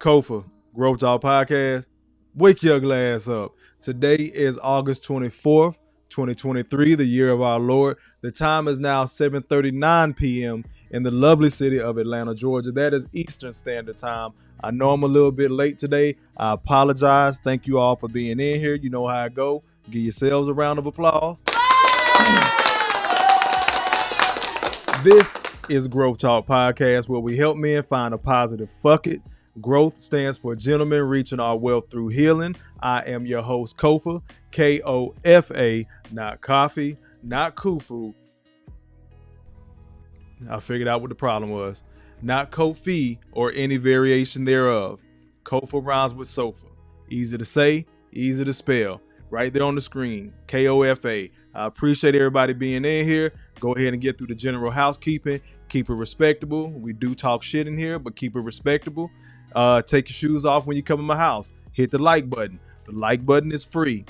Kofa, G.R.O.W.T.H podcast. Wake your glass up. Today is August 24th, 2023, the year of our Lord. The time is now 7:39 p.m. in the lovely city of Atlanta, Georgia. That is Eastern Standard Time. I know I'm a little bit late today. I apologize. Thank you all for being in here. You know how I go. Give yourselves a round of applause. This is G.R.O.W.T.H podcast, where we help men find a positive fuck it. Growth stands for gentlemen reaching our wealth through healing. I am your host, Kofa, K-O-F-A, not coffee, not kufu. I figured out what the problem was. Not Kofi or any variation thereof. Kofa rhymes with sofa. Easy to say, easy to spell. Right there on the screen, K-O-F-A. I appreciate everybody being in here. Go ahead and get through the general housekeeping. Keep it respectable. We do talk shit in here, but keep it respectable. Take your shoes off when you come in my house. Hit the like button. The like button is free.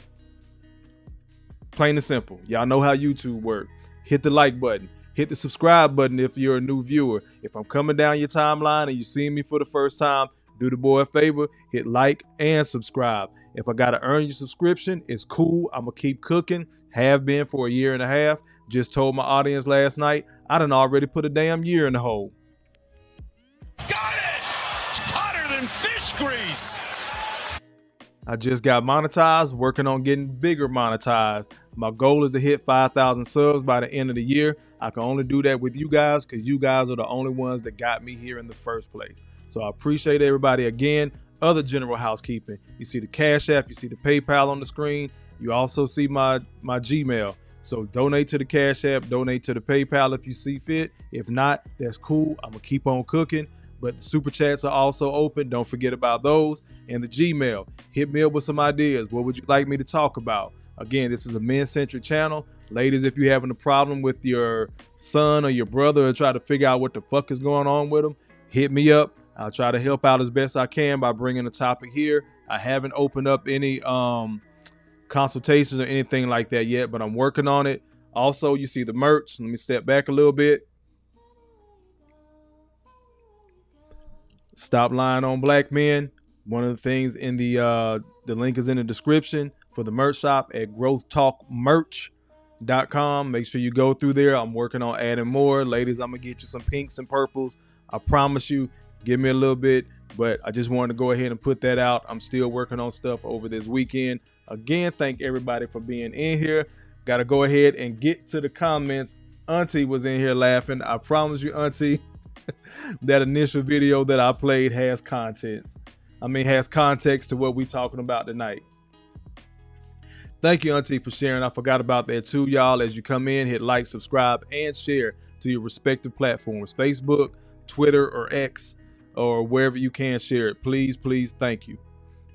Plain and simple. Y'all know how YouTube work. Hit the like button. Hit the subscribe button if you're a new viewer. If I'm coming down your timeline and you see me for the first time, do the boy a favor, hit like and subscribe. If I gotta earn your subscription, it's cool. I'm gonna keep cooking. Have been for a year and a half. Just told my audience last night, I done already put a damn year in the hole. Got it! It's hotter than fish grease. I just got monetized, working on getting bigger monetized. My goal is to hit 5,000 subs by the end of the year. I can only do that with you guys because you guys are the only ones that got me here in the first place. So I appreciate everybody again. Other general housekeeping. You see the Cash App, you see the PayPal on the screen. You also see my Gmail. So donate to the Cash App, donate to the PayPal if you see fit. If not, that's cool. I'm going to keep on cooking. But the super chats are also open. Don't forget about those. And the Gmail. Hit me up with some ideas. What would you like me to talk about? Again, this is a men-centric channel. Ladies, if you're having a problem with your son or your brother or try to figure out what the fuck is going on with them, hit me up. I'll try to help out as best I can by bringing a topic here. I haven't opened up any consultations or anything like that yet, but I'm working on it. Also, you see the merch. Let me step back a little bit. Stop lying on black men. One of the things in the link is in the description for the merch shop at growthtalkmerch.com. Make sure you go through there. I'm working on adding more. Ladies, I'm gonna get you some pinks and purples. I promise you. Give me a little bit, but I just wanted to go ahead and put that out. I'm still working on stuff over this weekend. Again, thank everybody for being in here. Got to go ahead and get to the comments. Auntie was in here laughing. I promise you, Auntie, that initial video that I played has context to what we're talking about tonight. Thank you, Auntie, for sharing. I forgot about that too, y'all. As you come in, hit like, subscribe, and share to your respective platforms, Facebook, Twitter, or X, or wherever you can share it. Please, thank you.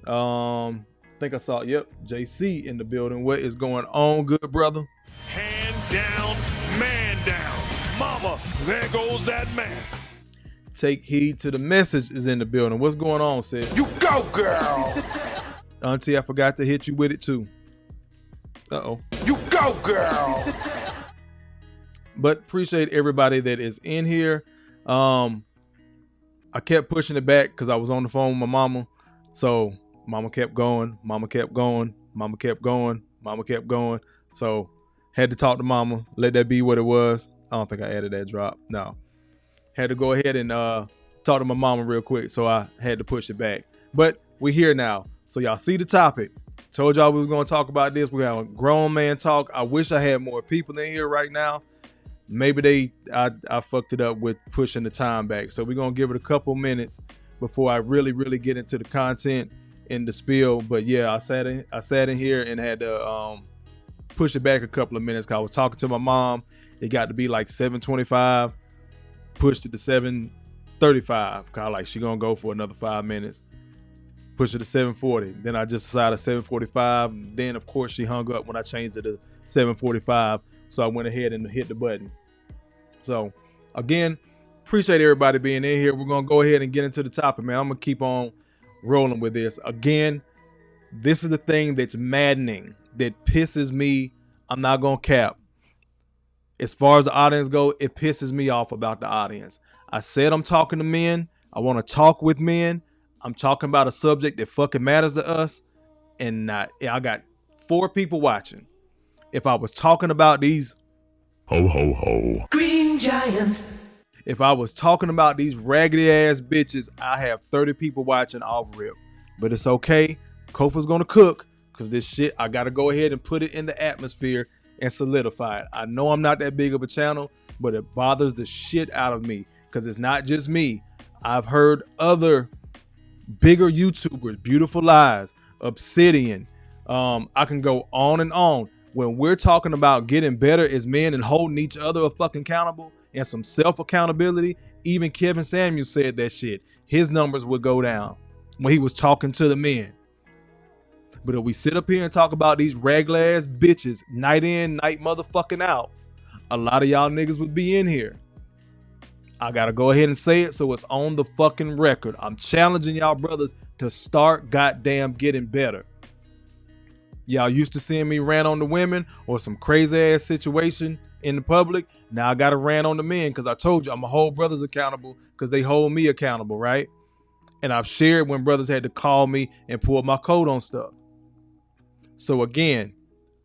I think I saw, JC in the building. What is going on, good brother? Hand down, man down. Mama, there goes that man. Take heed to the message is in the building. What's going on, sis? You go, girl. Auntie, I forgot to hit you with it too. Uh-oh. You go, girl. But appreciate everybody that is in here. I kept pushing it back because I was on the phone with my mama. So mama kept going. So had to talk to mama. Let that be what it was. I don't think I added that drop. No. Had to go ahead and talk to my mama real quick. So I had to push it back. But we're here now. So y'all see the topic. Told y'all we was going to talk about this. We have a grown man talk. I wish I had more people in here right now. Maybe I fucked it up with pushing the time back. So we're going to give it a couple minutes before I really get into the content and the spiel. But yeah, I sat in here and had to push it back a couple of minutes because I was talking to my mom. It got to be like 7:25, pushed it to 7:35. Cause like she going to go for another 5 minutes. Push it to 7:40. Then I just decided 7:45. Then of course she hung up when I changed it to 7:45. So I went ahead and hit the button. So again, appreciate everybody being in here. We're going to go ahead and get into the topic, man. I'm going to keep on rolling with this. Again, this is the thing that's maddening, that pisses me. I'm not going to cap. As far as the audience go, it pisses me off about the audience. I said I'm talking to men. I want to talk with men. I'm talking about a subject that fucking matters to us, and I got 4 people watching. If I was talking about these Ho ho ho. Green Giant. If I was talking about these raggedy ass bitches, I have 30 people watching off rip. But it's okay. Kofa's gonna cook, because this shit, I gotta go ahead and put it in the atmosphere and solidify it. I know I'm not that big of a channel, but it bothers the shit out of me, because it's not just me. I've heard other bigger YouTubers, Beautiful Lies, Obsidian. I can go on and on. When we're talking about getting better as men and holding each other fucking accountable and some self-accountability, even Kevin Samuels said that shit. His numbers would go down when he was talking to the men. But if we sit up here and talk about these regular ass bitches night in, night motherfucking out, a lot of y'all niggas would be in here. I gotta go ahead and say it so it's on the fucking record. I'm challenging y'all brothers to start goddamn getting better. Y'all used to seeing me rant on the women or some crazy ass situation in the public. Now I gotta rant on the men, because I told you I'm gonna hold brothers accountable because they hold me accountable, right? And I've shared when brothers had to call me and pull my coat on stuff. So again,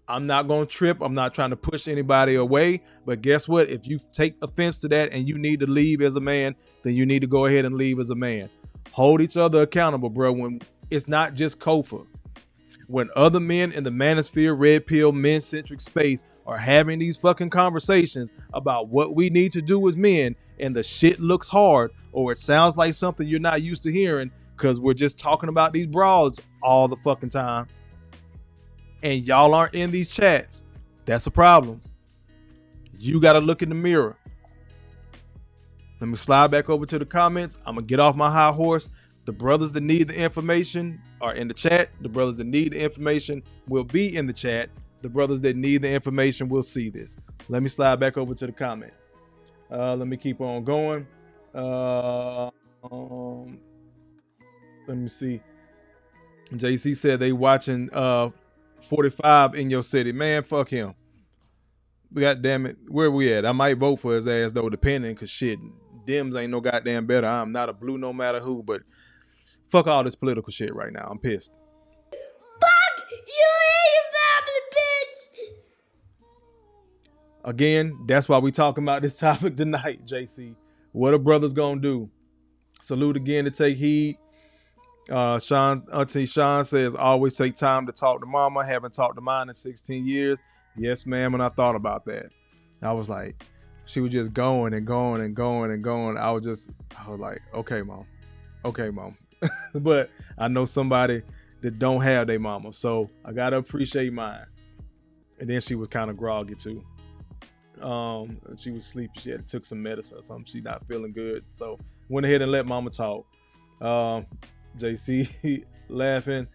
I'm not gonna trip. I'm not trying to push anybody away. But guess what? If you take offense to that and you need to leave as a man, then you need to go ahead and leave as a man. Hold each other accountable, bro. When it's not just Kofa. When other men in the manosphere, red pill, men-centric space are having these fucking conversations about what we need to do as men, and the shit looks hard, or it sounds like something you're not used to hearing because we're just talking about these broads all the fucking time, and y'all aren't in these chats, that's a problem. You got to look in the mirror. Let me slide back over to the comments. I'm going to get off my high horse. The brothers that need the information are in the chat. The brothers that need the information will be in the chat. The brothers that need the information will see this. Let me slide back over to the comments. Let me keep on going. Let me see. JC said they watching 45 in your city. Man, fuck him. God damn it. Where we at? I might vote for his ass though, depending, because shit, Dems ain't no goddamn better. I'm not a blue no matter who, but fuck all this political shit right now. I'm pissed. Fuck you and your family, bitch! Again, that's why we talking about this topic tonight, JC. What are brothers gonna do? Salute again to Take Heed. Auntie Sean says, always take time to talk to mama. Haven't talked to mine in 16 years. Yes, ma'am, and I thought about that. I was like, she was just going and going and going and going. I was like, okay, mom. But I know somebody that don't have their mama, so I gotta appreciate mine. And then she was kind of groggy too. She was sleepy. She had took some medicine or something. She's not feeling good, so went ahead and let mama talk. JC laughing.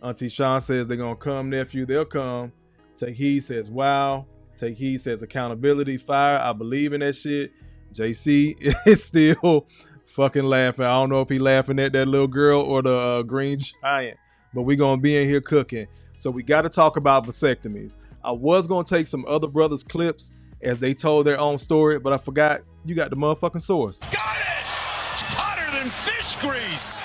Auntie Sean says they're gonna come, nephew. They'll come. Take Heed says, wow. Take Heed says accountability, fire. I believe in that shit. JC is still fucking laughing. I don't know if he laughing at that little girl or the green giant, but we gonna be in here cooking. So we got to talk about vasectomies. I was gonna take some other brothers' clips as they told their own story, but I forgot you got the motherfucking source. Got it! Hotter than fish grease!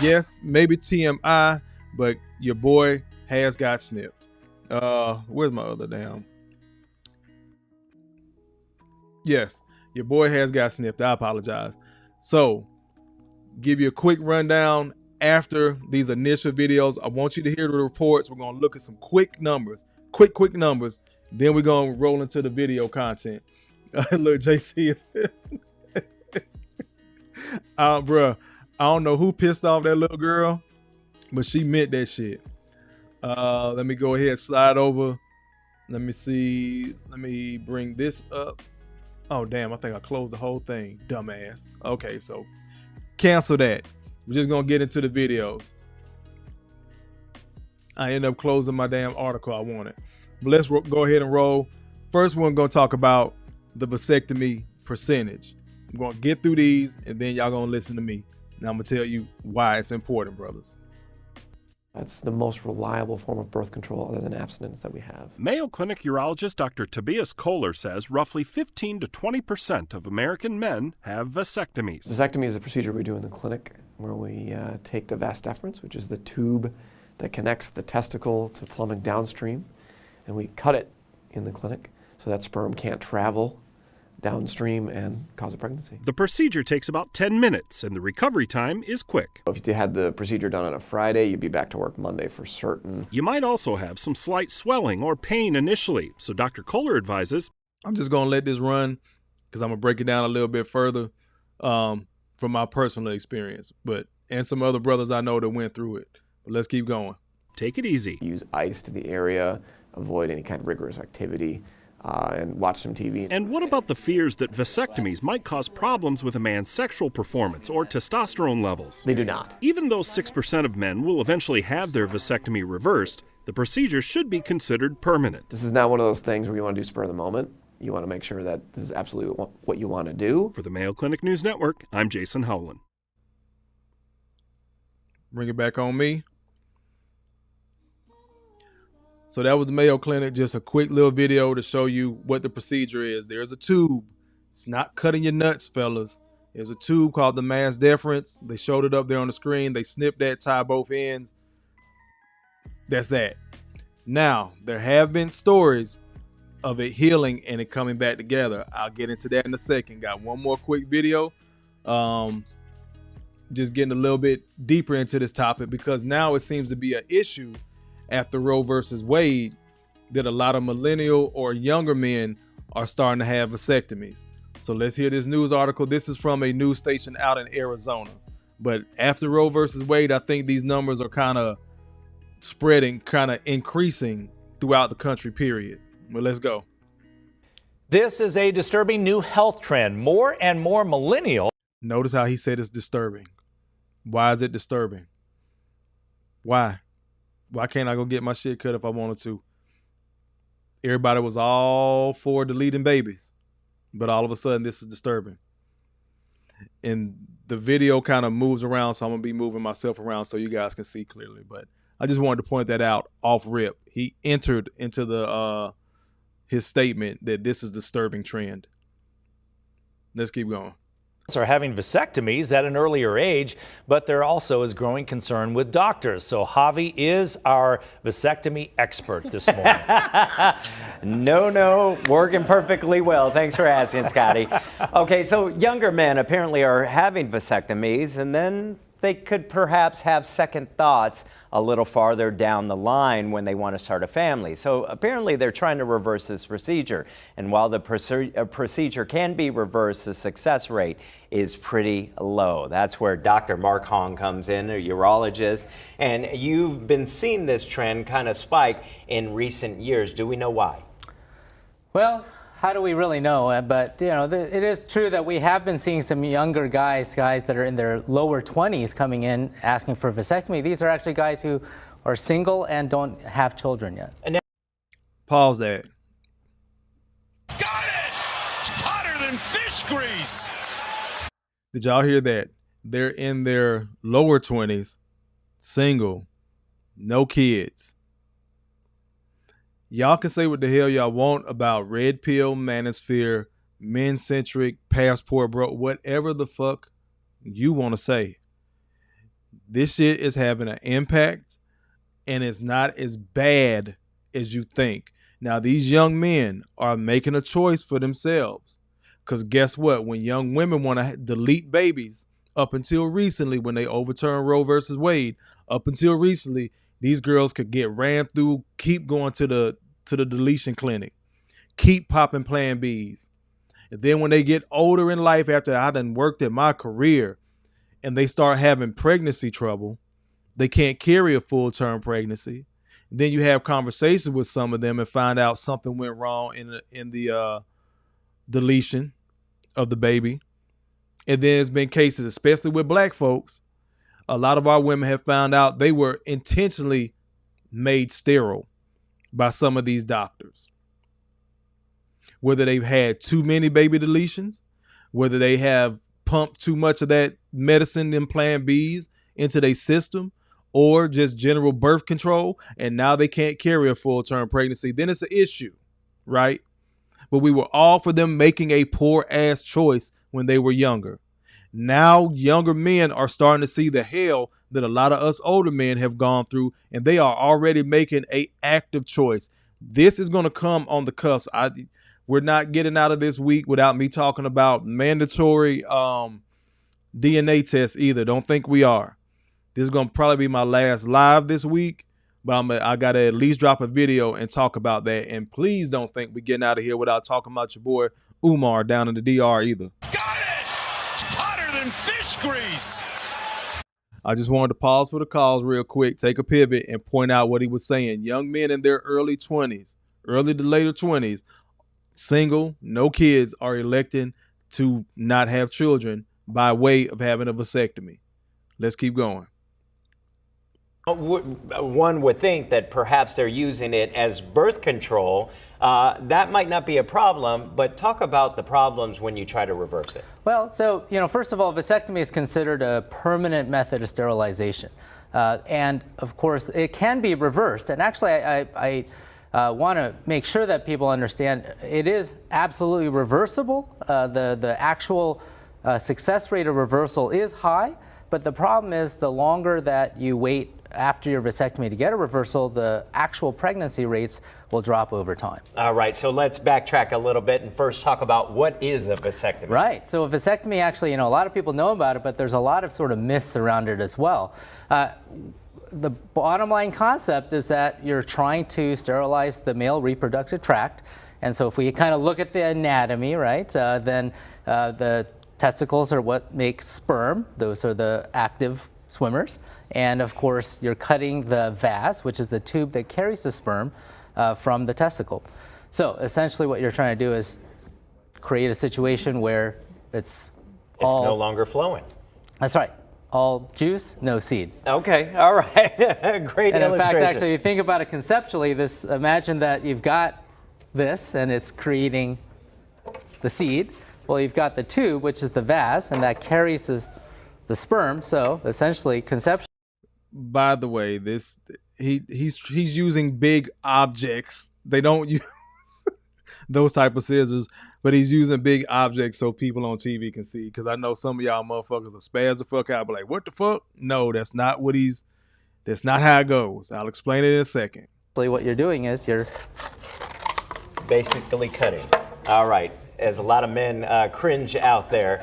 Yes, maybe TMI, but your boy has got snipped. Where's my other damn? Yes, your boy has got snipped. I apologize. So, give you a quick rundown after these initial videos. I want you to hear the reports. We're going to look at some quick numbers. Quick numbers. Then we're going to roll into the video content. Look, JC is... bruh, I don't know who pissed off that little girl, but she meant that shit. Let me go ahead, slide over. Let me see. Let me bring this up. Oh, damn. I think I closed the whole thing. Dumbass. Okay, so cancel that. We're just going to get into the videos. I end up closing my damn article I wanted. But let's go ahead and roll. First, we're going to talk about the vasectomy percentage. I'm going to get through these, and then y'all going to listen to me. And I'm going to tell you why it's important, brothers. That's the most reliable form of birth control other than abstinence that we have. Mayo Clinic urologist Dr. Tobias Kohler says roughly 15 to 20% of American men have vasectomies. Vasectomy is a procedure we do in the clinic. where we take the vas deferens, which is the tube that connects the testicle to plumbing downstream, and we cut it in the clinic so that sperm can't travel downstream and cause a pregnancy. The procedure takes about 10 minutes, and the recovery time is quick. If you had the procedure done on a Friday, you'd be back to work Monday for certain. You might also have some slight swelling or pain initially, so Dr. Kohler advises, I'm just going to let this run because I'm going to break it down a little bit further from my personal experience, and some other brothers I know that went through it. But let's keep going. take it easy. Use ice to the area, avoid any kind of rigorous activity, and watch some TV. And what about the fears that vasectomies might cause problems with a man's sexual performance or testosterone levels? They do not. Even though 6% of men will eventually have their vasectomy reversed, the procedure should be considered permanent. This is not one of those things where you want to do spur of the moment. You want to make sure that this is absolutely what you want to do. For the Mayo Clinic News Network, I'm Jason Howland. Bring it back on me. So that was the Mayo Clinic, just a quick little video to show you what the procedure is. There's a tube. It's not cutting your nuts, fellas. There's a tube called the vas deferens. They showed it up there on the screen. They snipped that, tie both ends. That's that. Now, there have been stories of it healing and it coming back together. I'll get into that in a second. Got one more quick video. Just getting a little bit deeper into this topic because now it seems to be an issue after Roe versus Wade that a lot of millennial or younger men are starting to have vasectomies. So let's hear this news article. This is from a news station out in Arizona. But after Roe versus Wade, I think these numbers are kind of spreading, kind of increasing throughout the country, period. Well, let's go. This is a disturbing new health trend. More and more millennials. Notice how he said it's disturbing. Why is it disturbing? Why? Why can't I go get my shit cut if I wanted to? Everybody was all for deleting babies, but all of a sudden this is disturbing. And the video kind of moves around, so I'm going to be moving myself around so you guys can see clearly. But I just wanted to point that out off rip. He entered into the his statement that this is a disturbing trend. Let's keep going. Are having vasectomies at an earlier age, but there also is growing concern with doctors. So Javi is our vasectomy expert this morning. No, working perfectly well. Thanks for asking, Scotty. Okay, so younger men apparently are having vasectomies, and then they could perhaps have second thoughts a little farther down the line when they want to start a family. So apparently they're trying to reverse this procedure. And while the procedure can be reversed, the success rate is pretty low. That's where Dr. Mark Hong comes in, a urologist. And you've been seeing this trend kind of spike in recent years. Do we know why? Well, how do we really know? But you know, it is true that we have been seeing some younger guys that are in their lower 20s coming in asking for vasectomy. These are actually guys who are single and don't have children yet. Pause that. Got it! Hotter than fish grease! Did y'all hear that? They're in their lower 20s, single, no kids. Y'all can say what the hell y'all want about red pill, manosphere, men-centric, passport, bro, whatever the fuck you want to say. This shit is having an impact and it's not as bad as you think. Now, these young men are making a choice for themselves. Because guess what? When young women want to delete babies, up until recently, when they overturned Roe versus Wade, up until recently, these girls could get ran through, keep going to the deletion clinic, keep popping Plan Bs. And then when they get older in life, after I done worked in my career, and they start having pregnancy trouble, they can't carry a full-term pregnancy. And then you have conversations with some of them and find out something went wrong in the deletion of the baby. And then there's been cases, especially with black folks, a lot of our women have found out they were intentionally made sterile by some of these doctors. Whether they've had too many baby deletions, whether they have pumped too much of that medicine and Plan Bs into their system, or just general birth control, and now they can't carry a full-term pregnancy, then it's an issue, right? But we were all for them making a poor-ass choice when they were younger. Now younger men are starting to see the hell that a lot of us older men have gone through, and they are already making an active choice. This is going to come on the cusp. We're not getting out of this week without me talking about mandatory DNA tests either. Don't think we are. This is going to probably be my last live this week, but I got to at least drop a video and talk about that. And please don't think we're getting out of here without talking about your boy Umar down in the DR either. Got it! Hotter than fish grease! I just wanted to pause for the calls real quick, take a pivot, and point out what he was saying. Young men in their early to later 20s, single, no kids, are electing to not have children by way of having a vasectomy. Let's keep going. One would think that perhaps they're using it as birth control. That might not be a problem, but talk about the problems when you try to reverse it. Well, so, first of all, vasectomy is considered a permanent method of sterilization. And of course, it can be reversed. And actually, I want to make sure that people understand it is absolutely reversible. The actual success rate of reversal is high, but the problem is the longer that you wait after your vasectomy to get a reversal, the actual pregnancy rates will drop over time. All right, so let's backtrack a little bit and first talk about what is a vasectomy. Right, so a vasectomy actually, a lot of people know about it, but there's a lot of sort of myths around it as well. The bottom line concept is that you're trying to sterilize the male reproductive tract. And so if we kind of look at the anatomy, right, then the testicles are what make sperm. Those are the active swimmers. And of course, you're cutting the vas, which is the tube that carries the sperm, from the testicle. So essentially what you're trying to do is create a situation where it's no longer flowing. That's right. All juice, no seed. Okay, all right. Great and illustration. In fact, actually, if you think about it conceptually, imagine that you've got this and it's creating the seed. Well, you've got the tube, which is the vas, and that carries the sperm. So essentially, conceptually. By the way, he's using big objects. They don't use those type of scissors, but he's using big objects so people on TV can see. Because I know some of y'all motherfuckers are spaz the fuck out, but like, what the fuck? No, that's not how it goes. I'll explain it in a second. What you're doing is you're basically cutting. All right, as a lot of men cringe out there,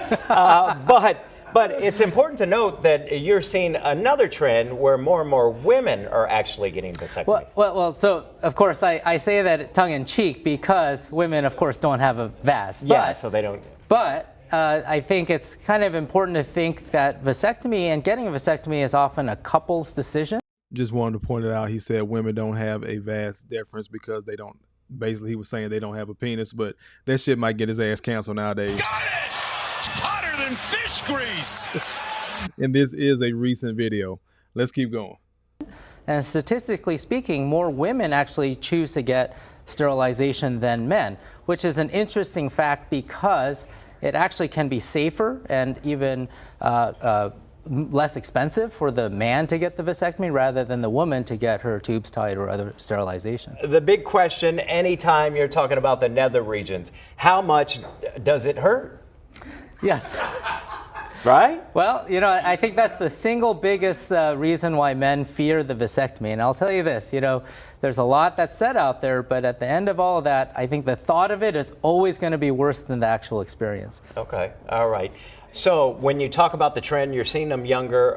But it's important to note that you're seeing another trend where more and more women are actually getting vasectomy. Well, so of course I say that tongue-in-cheek because women, of course, don't have a vas. Yeah, so they don't. But I think it's kind of important to think that vasectomy and getting a vasectomy is often a couple's decision. Just wanted to point it out. He said women don't have a vas deferens because they don't. Basically, he was saying they don't have a penis, but that shit might get his ass canceled nowadays. Got it! Hotter than fish grease! And this is a recent video. Let's keep going. And statistically speaking, more women actually choose to get sterilization than men, which is an interesting fact because it actually can be safer and even less expensive for the man to get the vasectomy rather than the woman to get her tubes tied or other sterilization. The big question anytime you're talking about the nether regions, how much does it hurt? Yes. Right? Well, I think that's the single biggest reason why men fear the vasectomy. And I'll tell you this, there's a lot that's said out there, but at the end of all of that, I think the thought of it is always going to be worse than the actual experience. Okay, all right. So when you talk about the trend, you're seeing them younger.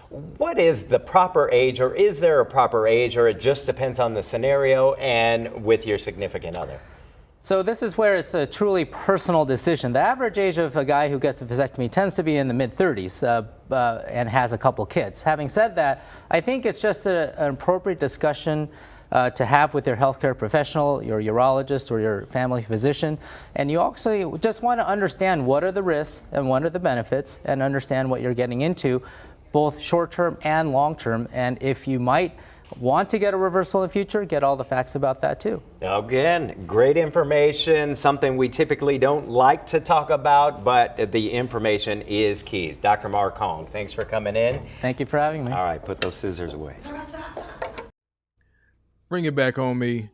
What is the proper age, or is there a proper age, or it just depends on the scenario and with your significant other? So this is where it's a truly personal decision. The average age of a guy who gets a vasectomy tends to be in the mid-30s and has a couple kids. Having said that, I think it's just an appropriate discussion to have with your healthcare professional, your urologist, or your family physician. And you also just want to understand what are the risks and what are the benefits and understand what you're getting into, both short-term and long-term. And if you might want to get a reversal in the future, get all the facts about that too. Again, great information, something we typically don't like to talk about, but the information is key. Dr. Mark Hong, thanks for coming in. Thank you for having me. All right, put those scissors away. Bring it back on me.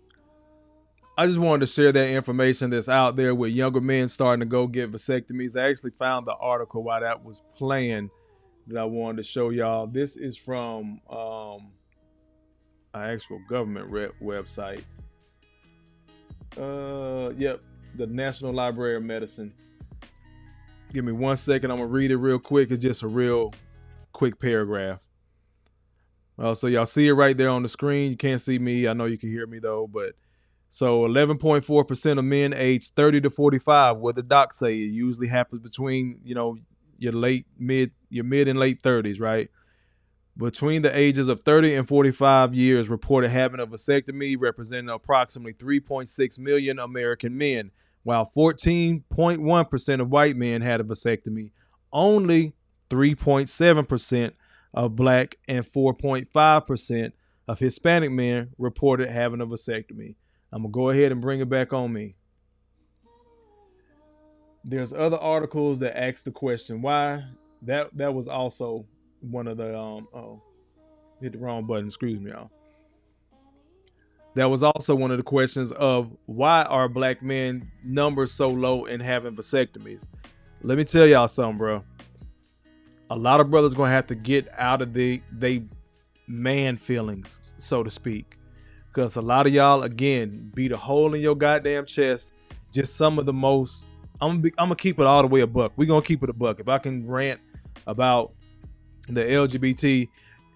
I just wanted to share that information that's out there with younger men starting to go get vasectomies. I actually found the article while that was playing that I wanted to show y'all. This is from an actual government website. Yep, the National Library of Medicine. Give me 1 second. I'm gonna read it real quick. It's just a real quick paragraph. So y'all see it right there on the screen. You can't see me. I know you can hear me though, but so 11.4% of men aged 30 to 45, what the doc say, it usually happens between, your mid and late 30s, right? Between the ages of 30 and 45 years reported having a vasectomy, representing approximately 3.6 million American men, while 14.1% of white men had a vasectomy. Only 3.7% of black and 4.5% of Hispanic men reported having a vasectomy. I'm going to go ahead and bring it back on me. There's other articles that ask the question why. That was also one of the hit the wrong button, excuse me, y'all. That was also one of the questions of why are black men numbers so low in having vasectomies. Let me tell y'all something, bro. A lot of brothers gonna have to get out of they man feelings, so to speak, because a lot of y'all again beat a hole in your goddamn chest. Just some of the most. I'm gonna keep it all the way a buck. We're gonna keep it a buck. If I can rant about the LGBT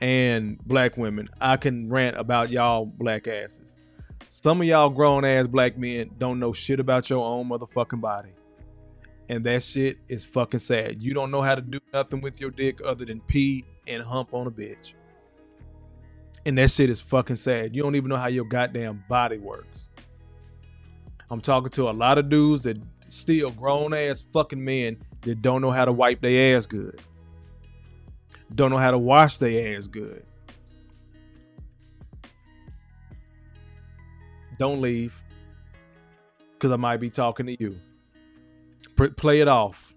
and black women, I can rant about y'all black asses. Some of y'all grown ass black men don't know shit about your own motherfucking body. And that shit is fucking sad. You don't know how to do nothing with your dick other than pee and hump on a bitch. And that shit is fucking sad. You don't even know how your goddamn body works. I'm talking to a lot of dudes that still grown ass fucking men that don't know how to wipe their ass good. Don't know how to wash their ass good. Don't leave, because I might be talking to you. Play it off.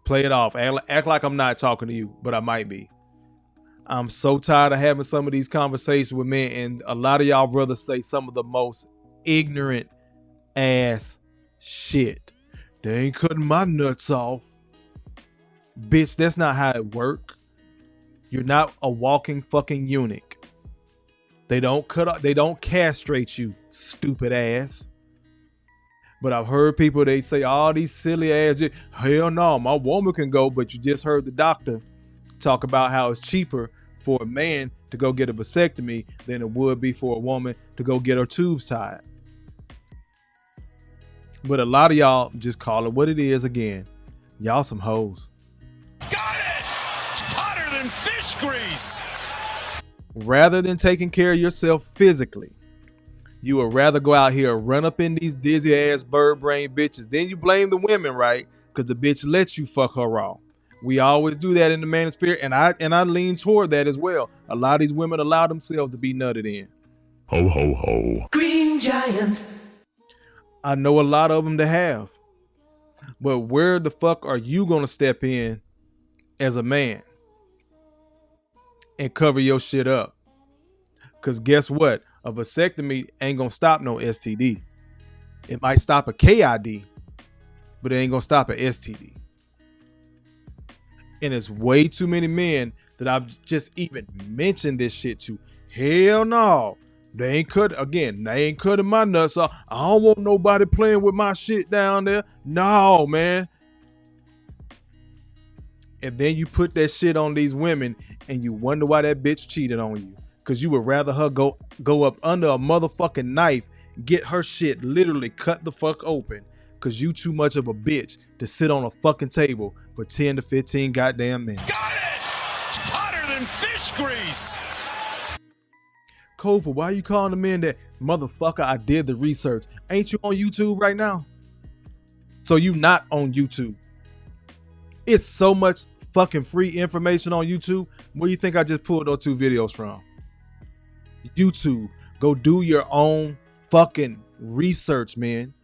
Play it off. Act like I'm not talking to you, but I might be. I'm so tired of having some of these conversations with men, and a lot of y'all brothers say some of the most ignorant ass shit. They ain't cutting my nuts off. Bitch, that's not how it work. You're not a walking fucking eunuch. They don't castrate you, stupid ass. But I've heard people, they say all these silly ass, hell no, my woman can go, but you just heard the doctor talk about how it's cheaper for a man to go get a vasectomy than it would be for a woman to go get her tubes tied. But a lot of y'all just call it what it is again. Y'all some hoes. Got it! Hotter than fish grease! Rather than taking care of yourself physically, you would rather go out here and run up in these dizzy ass bird brain bitches. Then you blame the women, right? Because the bitch lets you fuck her raw. We always do that in the manosphere, and I lean toward that as well. A lot of these women allow themselves to be nutted in. Ho, ho, ho. Green Giant. I know a lot of them to have. But where the fuck are you going to step in as a man and cover your shit up? Because guess what? A vasectomy ain't going to stop no STD. It might stop a KID, but it ain't going to stop an STD. And it's way too many men that I've just even mentioned this shit to. Hell no. They ain't cutting my nuts off. I don't want nobody playing with my shit down there. No, man. And then you put that shit on these women and you wonder why that bitch cheated on you. Because you would rather her go up under a motherfucking knife, get her shit literally cut the fuck open. Because you too much of a bitch to sit on a fucking table for 10 to 15 goddamn minutes. Got it! Hotter than fish grease! Kofa, why are you calling the men that? Motherfucker, I did the research. Ain't you on YouTube right now? So you not on YouTube. It's so much fucking free information on YouTube. Where do you think I just pulled those 2 videos from? YouTube. Go do your own fucking research, man.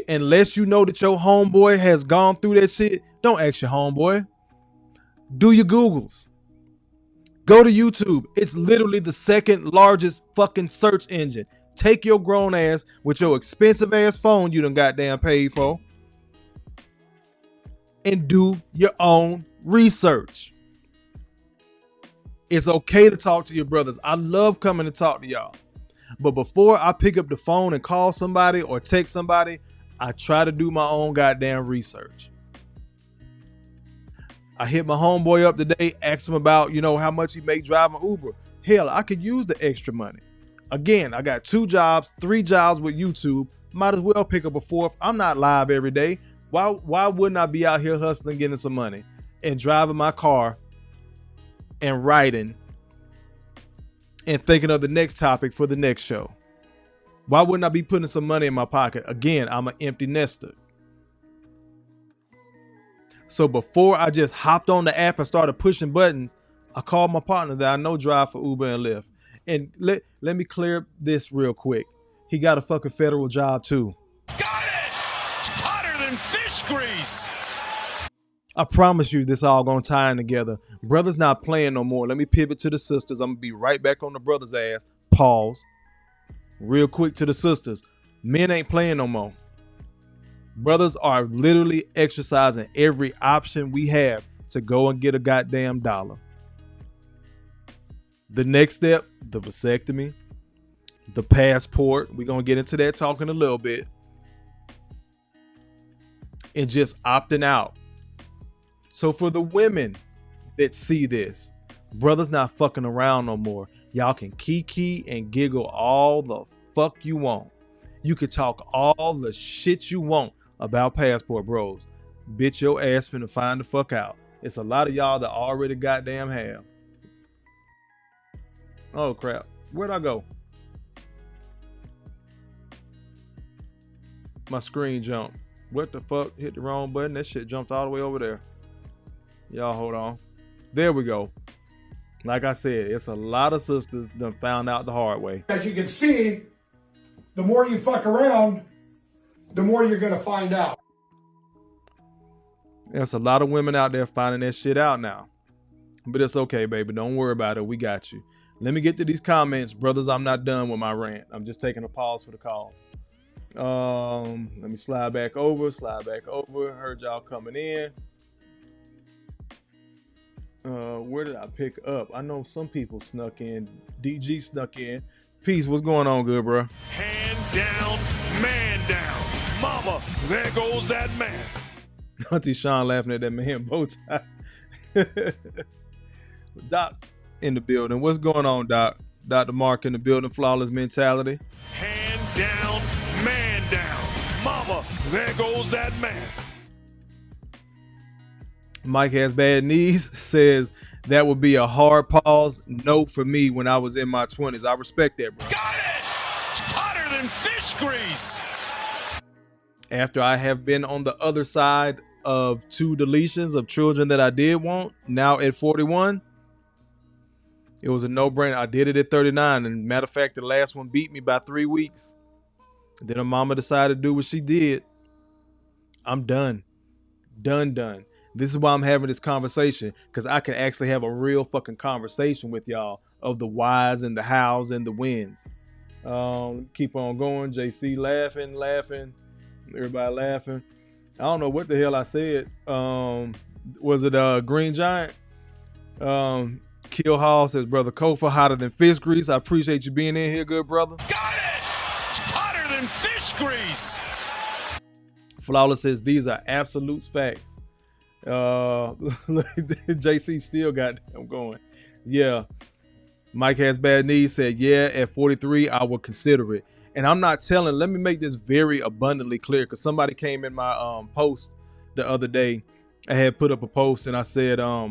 Unless you know that your homeboy has gone through that shit, don't ask your homeboy. Do your Googles. Go to YouTube. It's literally the second largest fucking search engine. Take your grown ass with your expensive ass phone you done goddamn paid for and do your own research. It's okay to talk to your brothers. I love coming to talk to y'all. But before I pick up the phone and call somebody or text somebody, I try to do my own goddamn research. I hit my homeboy up today, asked him about, how much he make driving Uber. Hell, I could use the extra money. Again, I got 2 jobs, 3 jobs with YouTube. Might as well pick up a 4th. I'm not live every day. Why wouldn't I be out here hustling, getting some money and driving my car and writing and thinking of the next topic for the next show? Why wouldn't I be putting some money in my pocket? Again, I'm an empty nester. So before I just hopped on the app and started pushing buttons, I called my partner that I know drive for Uber and Lyft. And let me clear this real quick. He got a fucking federal job too. Got it! Hotter than fish grease! I promise you this all gonna tie in together. Brothers not playing no more. Let me pivot to the sisters. I'm gonna be right back on the brothers' ass. Pause. Real quick to the sisters. Men ain't playing no more. Brothers are literally exercising every option we have to go and get a goddamn dollar. The next step, the vasectomy, the passport. We're going to get into that talk in a little bit. And just opting out. So for the women that see this, brothers not fucking around no more. Y'all can kiki and giggle all the fuck you want. You can talk all the shit you want about passport bros. Bitch, your ass finna find the fuck out. It's a lot of y'all that already goddamn have. Oh crap. Where'd I go? My screen jumped. What the fuck? Hit the wrong button. That shit jumped all the way over there. Y'all hold on. There we go. Like I said, it's a lot of sisters done found out the hard way. As you can see, the more you fuck around, the more you're going to find out. There's a lot of women out there finding that shit out now. But it's okay, baby. Don't worry about it. We got you. Let me get to these comments. Brothers, I'm not done with my rant. I'm just taking a pause for the calls. Let me slide back over. Heard y'all coming in. Where did I pick up? I know some people snuck in. DG snuck in. Peace, what's going on, good bro? Hand down, man down. Mama, there goes that man. Auntie Sean laughing at that man bow tie. Doc in the building. What's going on, Doc? Dr. Mark in the building. Flawless mentality. Hand down, man down. Mama, there goes that man. Mike has bad knees. Says that would be a hard pause. No for me when I was in my 20s. I respect that, bro. Got it! Hotter than fish grease. After I have been on the other side of 2 deletions of children that I did want, now at 41, it was a no-brainer. I did it at 39. And matter of fact, the last one beat me by 3 weeks. Then her mama decided to do what she did. I'm done. Done. This is why I'm having this conversation, because I can actually have a real fucking conversation with y'all of the whys and the hows and the wins. Keep on going. JC laughing. Everybody laughing. I don't know what the hell I said. Was it Green Giant? Kill Hall says, brother Kofa, hotter than fish grease. I appreciate you being in here, good brother. Got it! Hotter than fish grease. Flawless says, these are absolute facts. JC still got them going. Yeah. Mike has bad knees said, yeah, at 43, I would consider it. And I'm not telling, let me make this very abundantly clear, because somebody came in my post the other day. I had put up a post and I said, let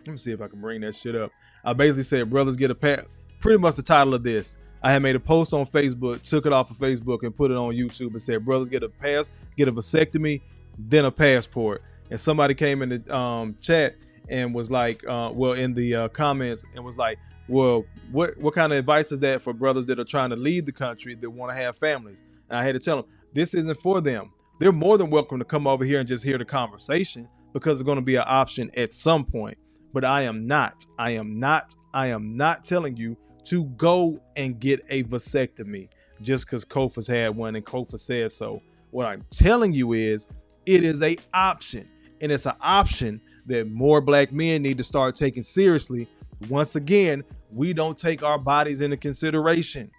me see if I can bring that shit up. I basically said, brothers get a pass. Pretty much the title of this. I had made a post on Facebook, took it off of Facebook and put it on YouTube and said, brothers get a vasectomy, then a passport. And somebody came in the chat and was like, in the comments and was like, well, what kind of advice is that for brothers that are trying to leave the country that want to have families? And I had to tell them, this isn't for them. They're more than welcome to come over here and just hear the conversation, because it's going to be an option at some point. But I am not telling you to go and get a vasectomy just because Kofa's had one and Kofa says so. What I'm telling you is it is an option, and it's an option that more black men need to start taking seriously. Once again, we don't take our bodies into consideration.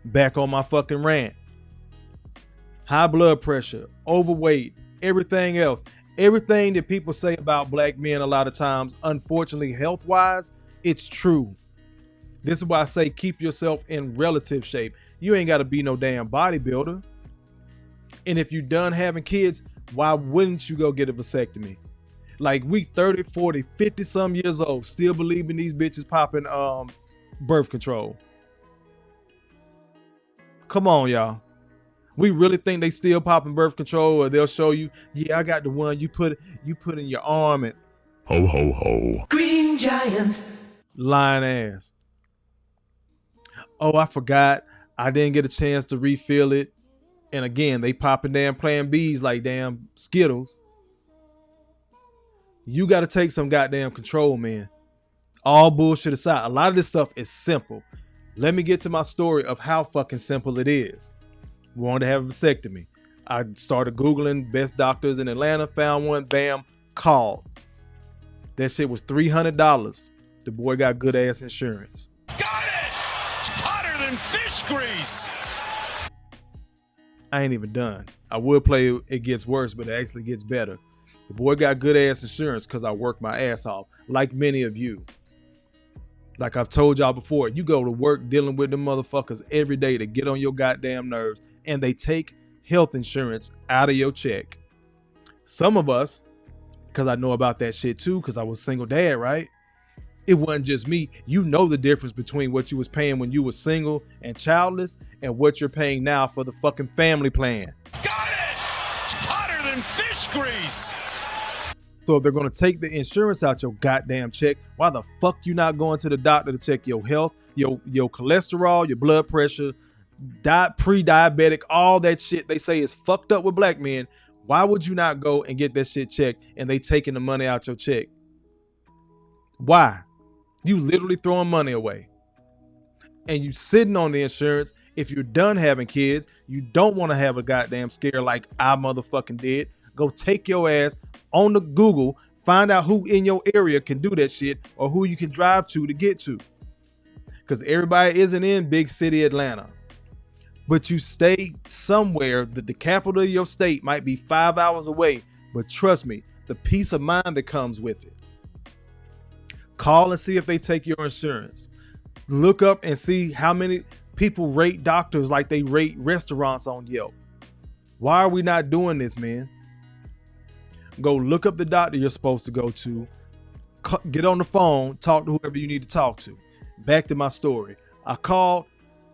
Back on my fucking rant. High blood pressure, overweight, everything else. Everything that people say about black men a lot of times, unfortunately, health-wise, it's true. This is why I say keep yourself in relative shape. You ain't got to be no damn bodybuilder. And if you're done having kids, why wouldn't you go get a vasectomy? Like, we 30, 40, 50 some years old, still believing these bitches popping birth control. Come on, y'all. We really think they still popping birth control, or they'll show you, yeah, I got the one you put in your arm and Ho, ho, ho. Green Giant. lying ass. Oh, I forgot. I didn't get a chance to refill it. And again, they popping damn Plan Bs like damn Skittles. You got to take some goddamn control, man. All bullshit aside, a lot of this stuff is simple. Let me get to my story of how fucking simple it is. Wanted to have a vasectomy. I started Googling best doctors in Atlanta, found one, bam, called. That shit was $300. The boy got good ass insurance. Got it! Hotter than fish grease! I ain't even done. I would play it gets worse, but it actually gets better. The boy got good ass insurance because I worked my ass off, like many of you. Like I've told y'all before, you go to work dealing with them motherfuckers every day to get on your goddamn nerves, and they take health insurance out of your check. Some of us, because I know about that shit too, because I was a single dad, right? It wasn't just me. You know the difference between what you was paying when you were single and childless and what you're paying now for the fucking family plan. Got it! Hotter than fish grease! So if they're going to take the insurance out your goddamn check, why the fuck you not going to the doctor to check your health, your cholesterol, your blood pressure, pre-diabetic, all that shit they say is fucked up with black men? Why would you not go and get that shit checked and they taking the money out your check? Why? You literally throwing money away. And you sitting on the insurance. If you're done having kids, you don't want to have a goddamn scare like I motherfucking did. Go take your ass on the Google, find out who in your area can do that shit or who you can drive to get to. Because everybody isn't in big city Atlanta. But you stay somewhere that the capital of your state might be 5 hours away. But trust me, the peace of mind that comes with it. Call and see if they take your insurance. Look up and see how many people rate doctors like they rate restaurants on Yelp. Why are we not doing this, man? Go look up the doctor you're supposed to go to. Get on the phone, talk to whoever you need to talk to. Back to my story. I called.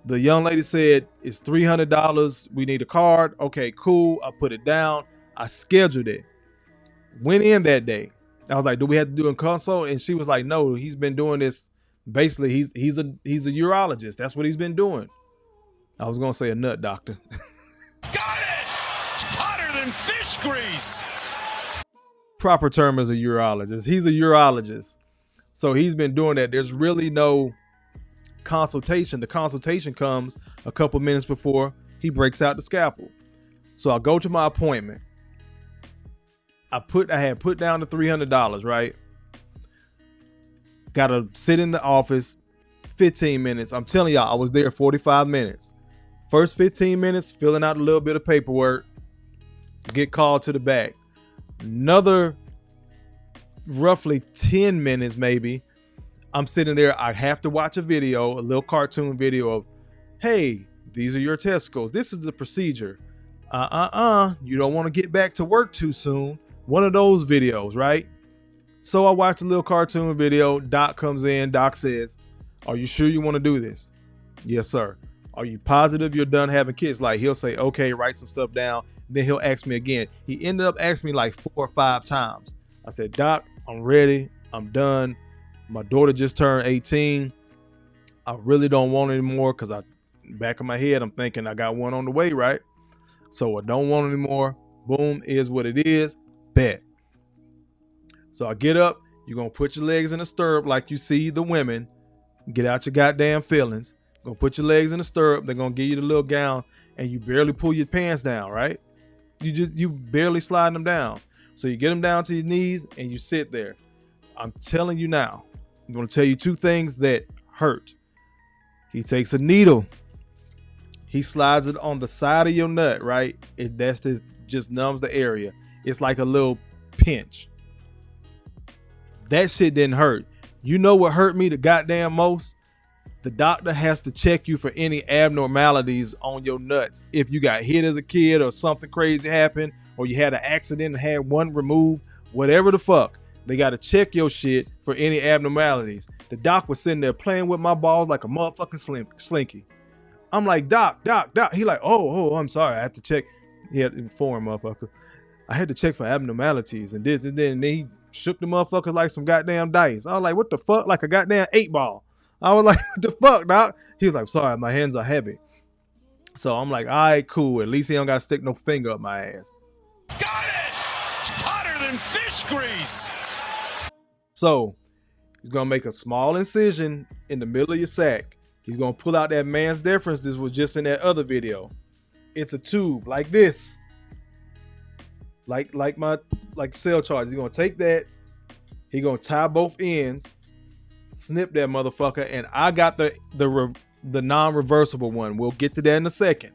The young lady said, it's $300. We need a card. Okay, cool. I put it down. I scheduled it. Went in that day. I was like, do we have to do a consult? And she was like, no, he's been doing this. Basically, he's a urologist. That's what he's been doing. I was going to say a nut doctor. Got it! Hotter than fish grease! Proper term is a urologist. He's a urologist. So he's been doing that. There's really no consultation. The consultation comes a couple minutes before he breaks out the scalpel. So I go to my appointment. I had put down the $300, right? Gotta sit in the office 15 minutes. I'm telling y'all, I was there 45 minutes. First 15 minutes, filling out a little bit of paperwork, get called to the back. Another roughly 10 minutes maybe, I'm sitting there. I have to watch a video, a little cartoon video of, hey, these are your testicles. This is the procedure. You don't want to get back to work too soon. One of those videos, right? So I watched a little cartoon video. Doc comes in. Doc says, are you sure you want to do this? Yes, sir. Are you positive you're done having kids? Like, he'll say, okay, write some stuff down. Then he'll ask me again. He ended up asking me like 4 or 5 times. I said, Doc, I'm ready. I'm done. My daughter just turned 18. I really don't want any more because back in my head, I'm thinking I got one on the way, right? So I don't want any more. Boom, is what it is. Bet. So I get up. You're going to put your legs in a stirrup like you see the women. Get out your goddamn feelings. Going to put your legs in a stirrup. They're going to give you the little gown, and you barely pull your pants down, right? You barely slide them down. So you get them down to your knees, and you sit there. I'm telling you now, I'm going to tell you two things that hurt. He takes a needle. He slides it on the side of your nut, right? Just numbs the area. It's like a little pinch. That shit didn't hurt. You know what hurt me the goddamn most? The doctor has to check you for any abnormalities on your nuts. If you got hit as a kid or something crazy happened, or you had an accident and had one removed, whatever the fuck, they got to check your shit for any abnormalities. The doc was sitting there playing with my balls like a motherfucking slinky. I'm like, doc. He like, oh, I'm sorry. I have to check. He had to inform motherfucker. I had to check for abnormalities and this and then. And he shook the motherfuckers like some goddamn dice. I was like, what the fuck? Like a goddamn 8-ball. I was like, what the fuck, doc? He was like, sorry, my hands are heavy. So I'm like, all right, cool. At least he don't got to stick no finger up my ass. Got it! Hotter than fish grease! So he's going to make a small incision in the middle of your sack. He's going to pull out that man's deference. This was just in that other video. It's a tube like this. Like cell charge. He's going to take that. He's going to tie both ends. Snip that motherfucker. And I got the non-reversible one. We'll get to that in a second.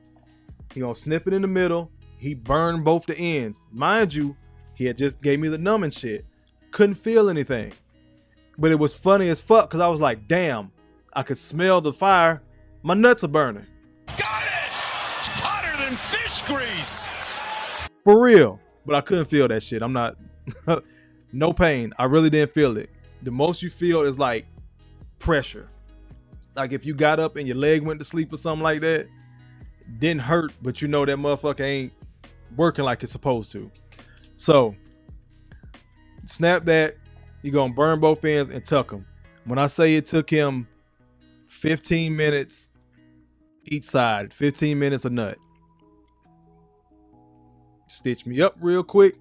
He's going to snip it in the middle. He burned both the ends. Mind you, he had just gave me the numbing shit. Couldn't feel anything. But it was funny as fuck because I was like, damn, I could smell the fire. My nuts are burning. Got it! Hotter than fish grease! For real. But I couldn't feel that shit. I'm not, no pain. I really didn't feel it. The most you feel is like pressure. Like if you got up and your leg went to sleep or something like that, didn't hurt, but you know that motherfucker ain't working like it's supposed to. So snap that. You're going to burn both ends and tuck them. When I say it took him 15 minutes each side, 15 minutes a nut. Stitch me up real quick.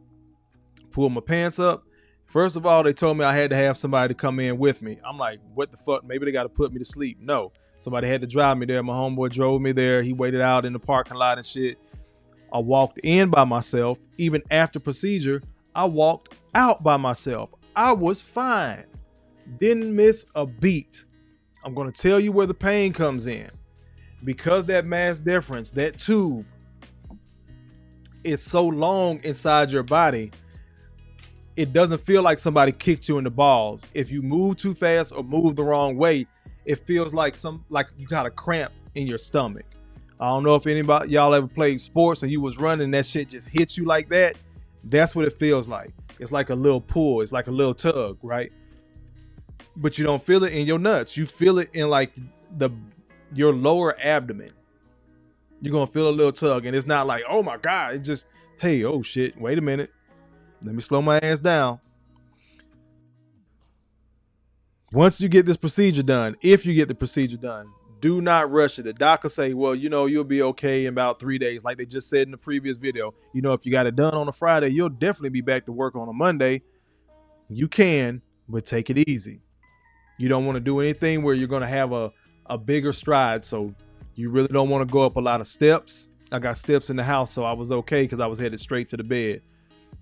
Pull my pants up. First of all, they told me I had to have somebody to come in with me. I'm like, what the fuck? Maybe they got to put me to sleep. No, somebody had to drive me there. My homeboy drove me there. He waited out in the parking lot and shit. I walked in by myself. Even after procedure, I walked out by myself. I was fine. Didn't miss a beat. I'm going to tell you where the pain comes in. Because that mass deferens, that tube, is so long inside your body, it doesn't feel like somebody kicked you in the balls. If you move too fast or move the wrong way, it feels like you got a cramp in your stomach. I don't know if anybody y'all ever played sports and you was running and that shit just hits you like that. That's what it feels like. It's like a little pull. It's like a little tug, right? But you don't feel it in your nuts. You feel it in like your lower abdomen. You're going to feel a little tug, and it's not like, oh my God, it just, hey, oh shit, wait a minute. Let me slow my ass down. Once you get this procedure done, if you get the procedure done, do not rush it. The doctor say, well, you'll be okay in about 3 days. Like they just said in the previous video, if you got it done on a Friday, you'll definitely be back to work on a Monday. You can, but take it easy. You don't want to do anything where you're going to have a bigger stride. So you really don't want to go up a lot of steps. I got steps in the house, so I was okay because I was headed straight to the bed.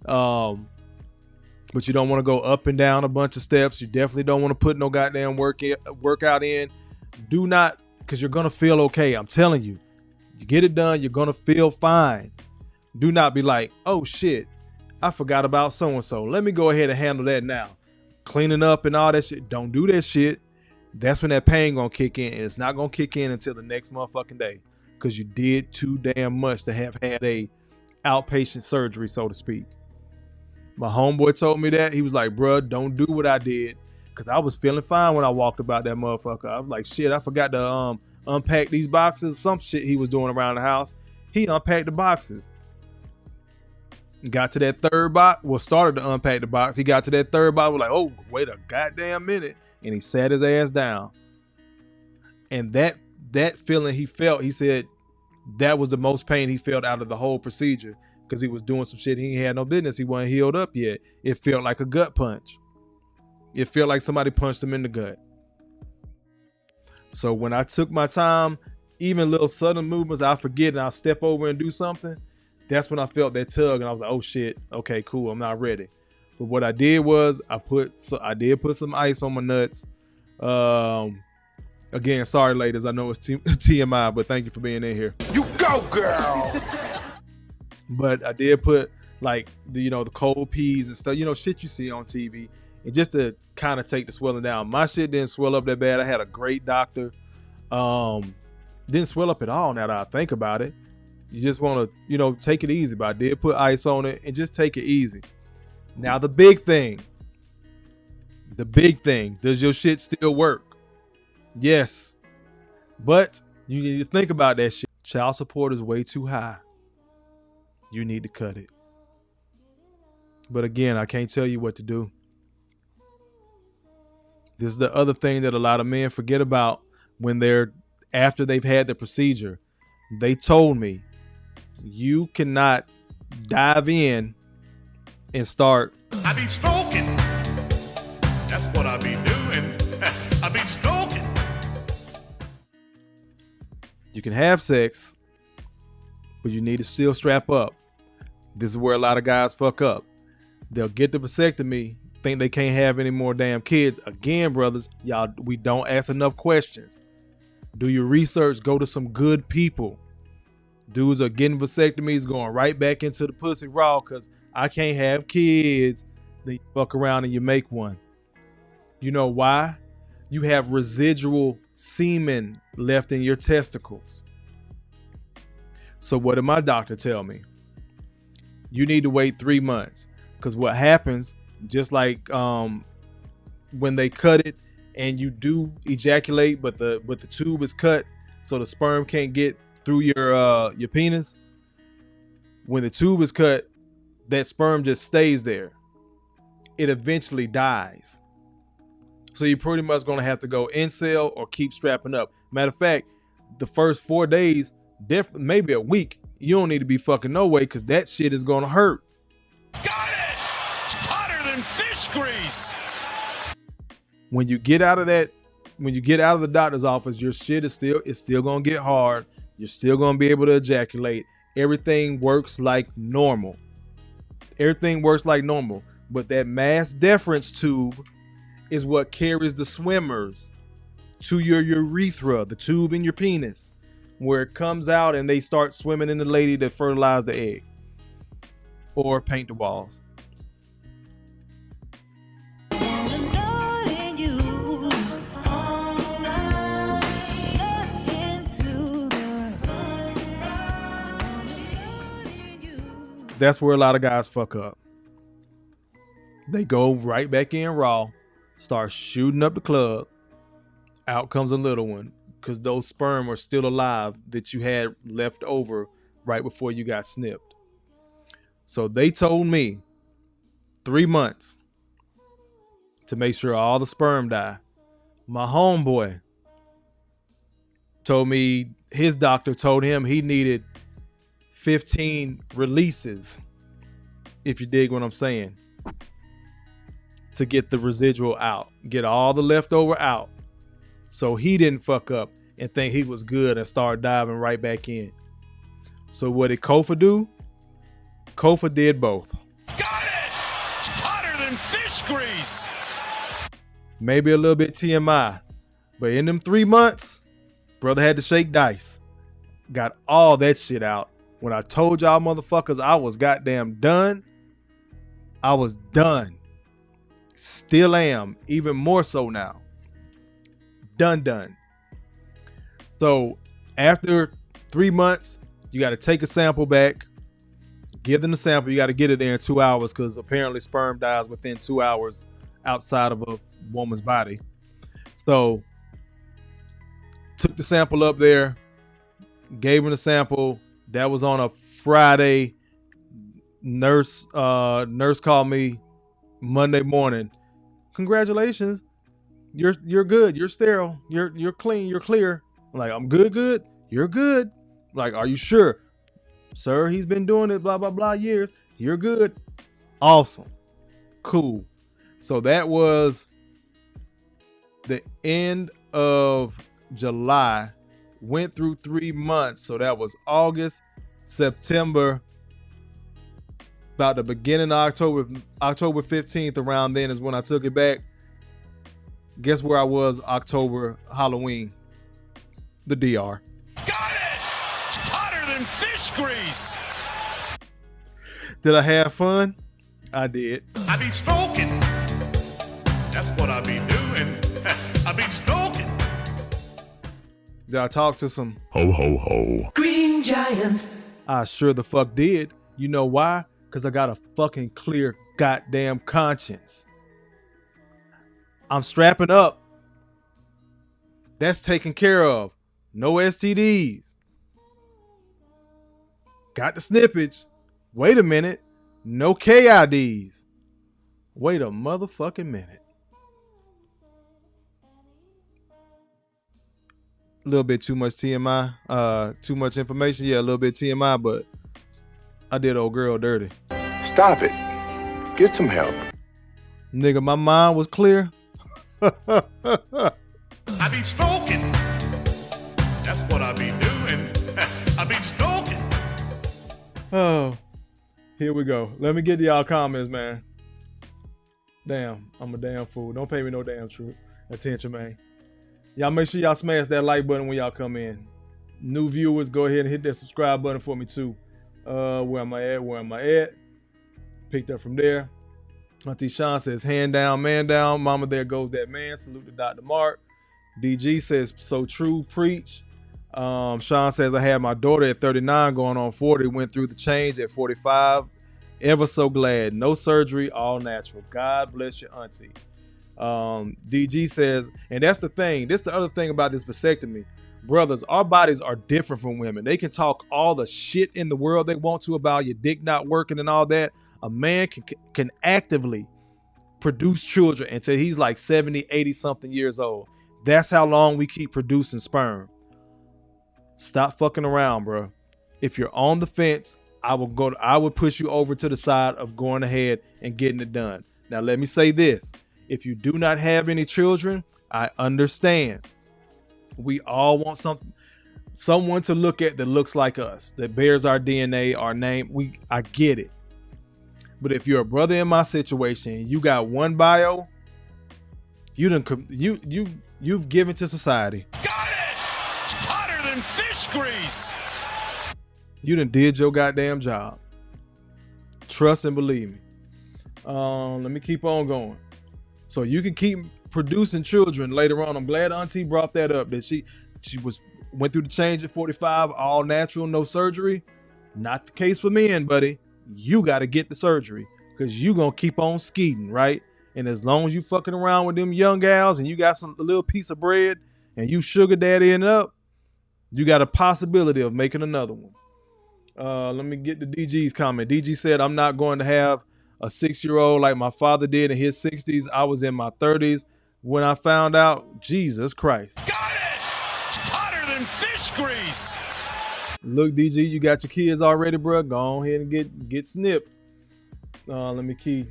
But you don't want to go up and down a bunch of steps. You definitely don't want to put no goddamn workout in. Do not, because you're going to feel okay. I'm telling you, you get it done, you're going to feel fine. Do not be like, oh shit, I forgot about so-and-so. Let me go ahead and handle that now. Cleaning up and all that shit. Don't do that shit. That's when that pain gonna kick in, and it's not gonna kick in until the next motherfucking day, because you did too damn much to have had a outpatient surgery, so to speak. My homeboy told me that. He was like, bruh, don't do what I did, because I was feeling fine when I walked about that motherfucker. I was like, shit, I forgot to unpack these boxes. Some shit he was doing around the house. He unpacked the boxes. Got to that third box. Well, started to unpack the box. He got to that third box. We're like, oh, wait a goddamn minute. And he sat his ass down. And that feeling he felt, he said that was the most pain he felt out of the whole procedure, because he was doing some shit he had no business. He wasn't healed up yet. It felt like a gut punch. It felt like somebody punched him in the gut. So when I took my time, even little sudden movements, I'll forget and I'll step over and do something. That's when I felt that tug and I was like, oh shit, okay, cool, I'm not ready. But what I did was I did put some ice on my nuts. Again, sorry ladies, I know it's TMI, but thank you for being in here. You go, girl. But I did put like the cold peas and stuff, shit you see on TV, and just to kind of take the swelling down. My shit didn't swell up that bad. I had a great doctor. Didn't swell up at all now that I think about it. You just want to, take it easy. But I did put ice on it and just take it easy. Now the big thing, does your shit still work? Yes. But you need to think about that shit. Child support is way too high. You need to cut it. But again, I can't tell you what to do. This is the other thing that a lot of men forget about when after they've had the procedure. They told me, you cannot dive in and start. I be stroking. That's what I be doing. I be stroking. You can have sex, but you need to still strap up. This is where a lot of guys fuck up. They'll get the vasectomy, think they can't have any more damn kids. Again, brothers, y'all, we don't ask enough questions. Do your research, go to some good people. Dudes are getting vasectomies, going right back into the pussy raw because I can't have kids. Then you fuck around and you make one. You know why? You have residual semen left in your testicles. So what did my doctor tell me? You need to wait 3 months. Because what happens, just like when they cut it and you do ejaculate, but the tube is cut so the sperm can't get through your penis. When the tube is cut, that sperm just stays there. It eventually dies. So you're pretty much going to have to go incel or keep strapping up. Matter of fact, the first 4 days, maybe a week, you don't need to be fucking no way because that shit is going to hurt. Got it! Hotter than fish grease. When you get out of the doctor's office, your shit is still going to get hard. You're still going to be able to ejaculate. Everything works like normal. But that mass deferens tube is what carries the swimmers to your urethra, the tube in your penis, where it comes out and they start swimming in the lady that fertilized the egg or paint the walls. That's where a lot of guys fuck up. They go right back in raw, start shooting up the club. Out comes a little one because those sperm are still alive that you had left over right before you got snipped. So they told me 3 months to make sure all the sperm die. My homeboy told me his doctor told him he needed 15 releases, if you dig what I'm saying, to get the residual out, get all the leftover out. So he didn't fuck up and think he was good and start diving right back in. So what did Kofa do? Kofa did both. Got it! Hotter than fish grease. Maybe a little bit TMI, but in them 3 months, brother had to shake dice. Got all that shit out. When I told y'all motherfuckers I was goddamn done, I was done. Still am, even more so now. Done. So after 3 months, you got to take a sample back, give them the sample. You got to get it there in 2 hours because apparently sperm dies within 2 hours outside of a woman's body. So took the sample up there, gave them the sample. That was on a Friday. Nurse called me Monday morning. Congratulations. You're good. You're sterile. You're clean. You're clear. I'm like, I'm good. You're good. I'm like, are you sure? Sir, he's been doing it blah, blah, blah years. You're good. Awesome. Cool. So that was the end of July, went through 3 months. So that was August, September, about the beginning of October 15th, around then is when I took it back. Guess where I was October, Halloween? The DR. Got it! Hotter than fish grease! Did I have fun? I did. I be stroking. That's what I be doing. I be stroking. Did I talk to some Ho, ho, ho. Green Giant. I sure the fuck did. You know why? Because I got a fucking clear goddamn conscience. I'm strapping up. That's taken care of. No STDs. Got the snippage. Wait a minute. No KIDs. Wait a motherfucking minute. A little bit too much TMI. Too much information. Yeah, a little bit TMI, but I did old girl dirty. Stop it. Get some help. Nigga, my mind was clear. I be stroking. That's what I be doing. I be stroking. Oh, here we go. Let me get to y'all comments, man. Damn, I'm a damn fool. Don't pay me no damn attention, man. Y'all make sure y'all smash that like button when y'all come in. New viewers, go ahead and hit that subscribe button for me too. Where am I at? Picked up from there. Auntie Sean says, hand down, man down. Mama, there goes that man. Salute to Dr. Mark. DG says, so true, preach. Sean says, I had my daughter at 39 going on 40. Went through the change at 45. Ever so glad. No surgery, all natural. God bless your auntie. DG says, and that's the thing. This is the other thing about this vasectomy. Brothers, our bodies are different from women. They can talk all the shit in the world they want to about your dick not working and all that. A man can actively produce children until he's like 70, 80 something years old. That's how long we keep producing sperm. Stop fucking around, bro. If you're on the fence, I would push you over to the side of going ahead and getting it done. Now, let me say this. If you do not have any children, I understand. We all want someone to look at that looks like us, that bears our DNA, our name. I get it. But if you're a brother in my situation, you got one bio, you've given to society. Got it! Hotter than fish grease! You done did your goddamn job. Trust and believe me. Let me keep on going. So you can keep producing children later on. I'm glad Auntie brought that up, that she went through the change at 45, all natural, no surgery. Not the case for men, buddy. You got to get the surgery because you going to keep on skeeting, right? And as long as you fucking around with them young gals and you got a little piece of bread and you sugar daddying up, you got a possibility of making another one. Let me get to DG's comment. DG said, I'm not going to have a 6-year-old like my father did in his 60s. I was in my 30s when I found out. Jesus Christ. Got it! Hotter than fish grease! Look, DG, you got your kids already, bro. Go ahead and get snipped. Let me key.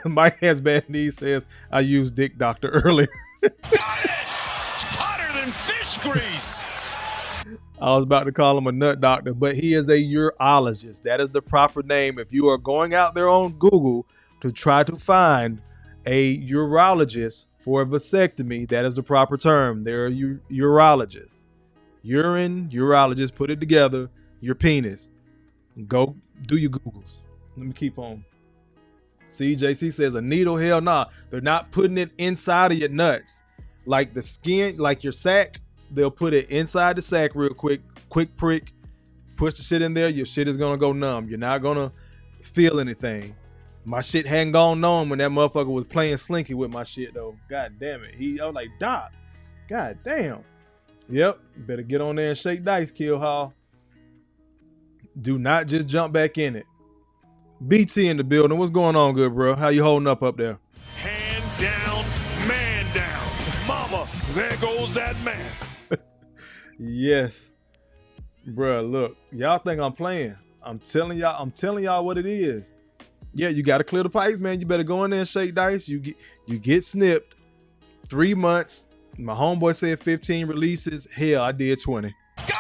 Mike has bad knees says, I used Dick Doctor earlier. Got it! Hotter than fish grease! I was about to call him a nut doctor, but he is a urologist. That is the proper name. If you are going out there on Google to try to find a urologist for a vasectomy, that is the proper term. They're urologists. Urine, urologist, put it together, your penis. Go do your Googles. Let me keep on. CJC says a needle, hell nah. They're not putting it inside of your nuts. Like the skin, like your sack, they'll put it inside the sack real quick prick, push the shit in there, your shit is gonna go numb. You're not gonna feel anything. My shit hadn't gone numb when that motherfucker was playing slinky with my shit though. God damn it. I was like, Doc, god damn. Yep, better get on there and shake dice, Kill Hall. Do not just jump back in it. BT in the building. What's going on, good bro? How you holding up there? Hand down, man down. Mama, there goes that man. Yes. Bruh, look. Y'all think I'm playing. I'm telling y'all what it is. Yeah, you got to clear the pipes, man. You better go in there and shake dice. You get snipped. 3 months. My homeboy said 15 releases. Hell, I did 20. Got it!